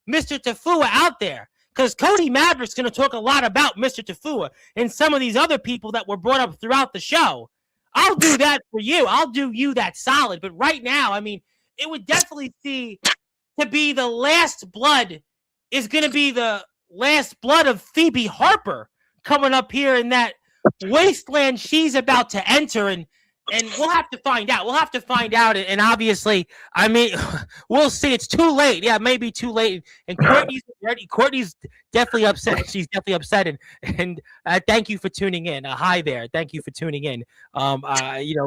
Mr. Tafua out there, because Cody Maverick's going to talk a lot about Mr. Tafua and some of these other people that were brought up throughout the show. I'll do that for you. I'll do you that solid. But right now, I mean, it would definitely see to be the last blood is going to be the last blood of Phoebe Harper coming up here in that wasteland she's about to enter, and we'll have to find out. And obviously, I mean, we'll see. It's too late. Yeah, maybe too late. And Courtney's definitely upset. She's definitely upset. And thank you for tuning in. Hi there. Thank you for tuning in.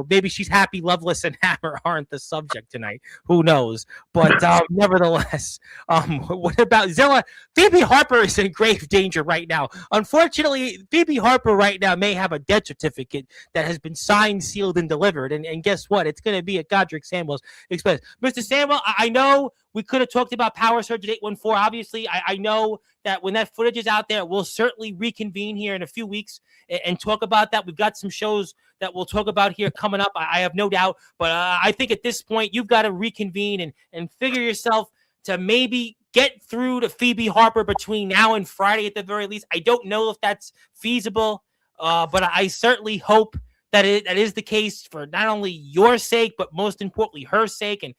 Maybe she's happy Loveless and Hammer aren't the subject tonight. Who knows? But nevertheless, what about Zilla? Phoebe Harper is in grave danger right now. Unfortunately, Phoebe Harper right now may have a death certificate that has been signed, sealed, and delivered. And guess what? It's going to be at Godrick Sandwell's expense. Mr. Sandwell, I know we could have talked about Power Surge at 814. Obviously, I know that when that footage is out there, we'll certainly reconvene here in a few weeks and talk about that. We've got some shows that we'll talk about here coming up. I have no doubt. But I think at this point, you've got to reconvene and figure yourself to maybe get through to Phoebe Harper between now and Friday at the very least. I don't know if that's feasible, but I certainly hope that is the case for not only your sake, but most importantly, her sake. And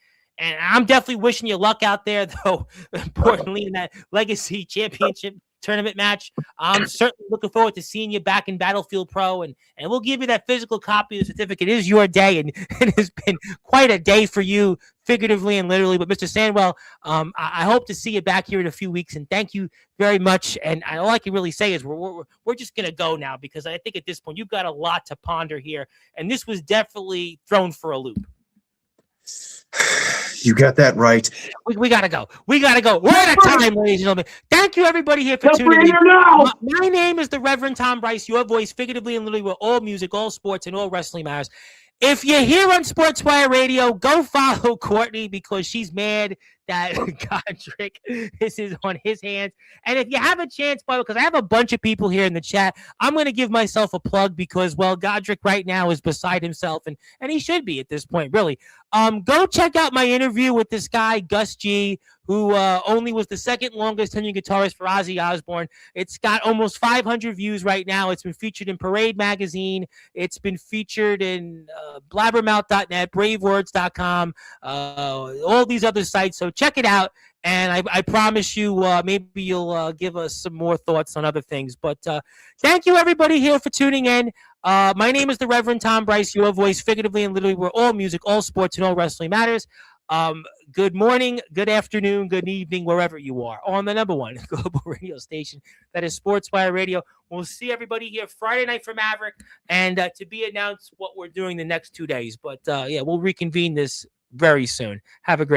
I'm definitely wishing you luck out there, though, importantly, in that Legacy Championship tournament match. I'm certainly looking forward to seeing you back in Battlefield Pro, and we'll give you that physical copy of the certificate. It is your day, and it has been quite a day for you, figuratively and literally. But Mr. Sandwell, I hope to see you back here in a few weeks, and thank you very much. And all I can really say is we're just going to go now, because I think at this point you've got a lot to ponder here, and this was definitely thrown for a loop. You got that right. We gotta go. We're out of time, ladies and gentlemen. Thank you, everybody, here for tuning in. My name is the Reverend Tom Bryce, your voice, figuratively and literally, where all music, all sports, and all wrestling matters. If you're here on Sportswire Radio, go follow Courtney, because she's mad that Godrick, this is on his hands. And if you have a chance, because I have a bunch of people here in the chat, I'm going to give myself a plug, because, well, Godrick right now is beside himself, and he should be at this point, really. Go check out my interview with this guy, Gus G, who only was the second longest tenured guitarist for Ozzy Osbourne. It's got almost 500 views right now. It's been featured in Parade Magazine. It's been featured in blabbermouth.net, bravewords.com, all these other sites. So check it out. And I promise you, maybe you'll give us some more thoughts on other things. But thank you, everybody, here for tuning in. My name is the Reverend Tom Bryce, your voice, figuratively and literally, where all music, all sports, and all wrestling matters. Good morning, good afternoon, good evening, wherever you are, on the number one global radio station that is Sportswire Radio. We'll see everybody here Friday night for Maverick, and to be announced what we're doing the next 2 days. But we'll reconvene this very soon. Have a great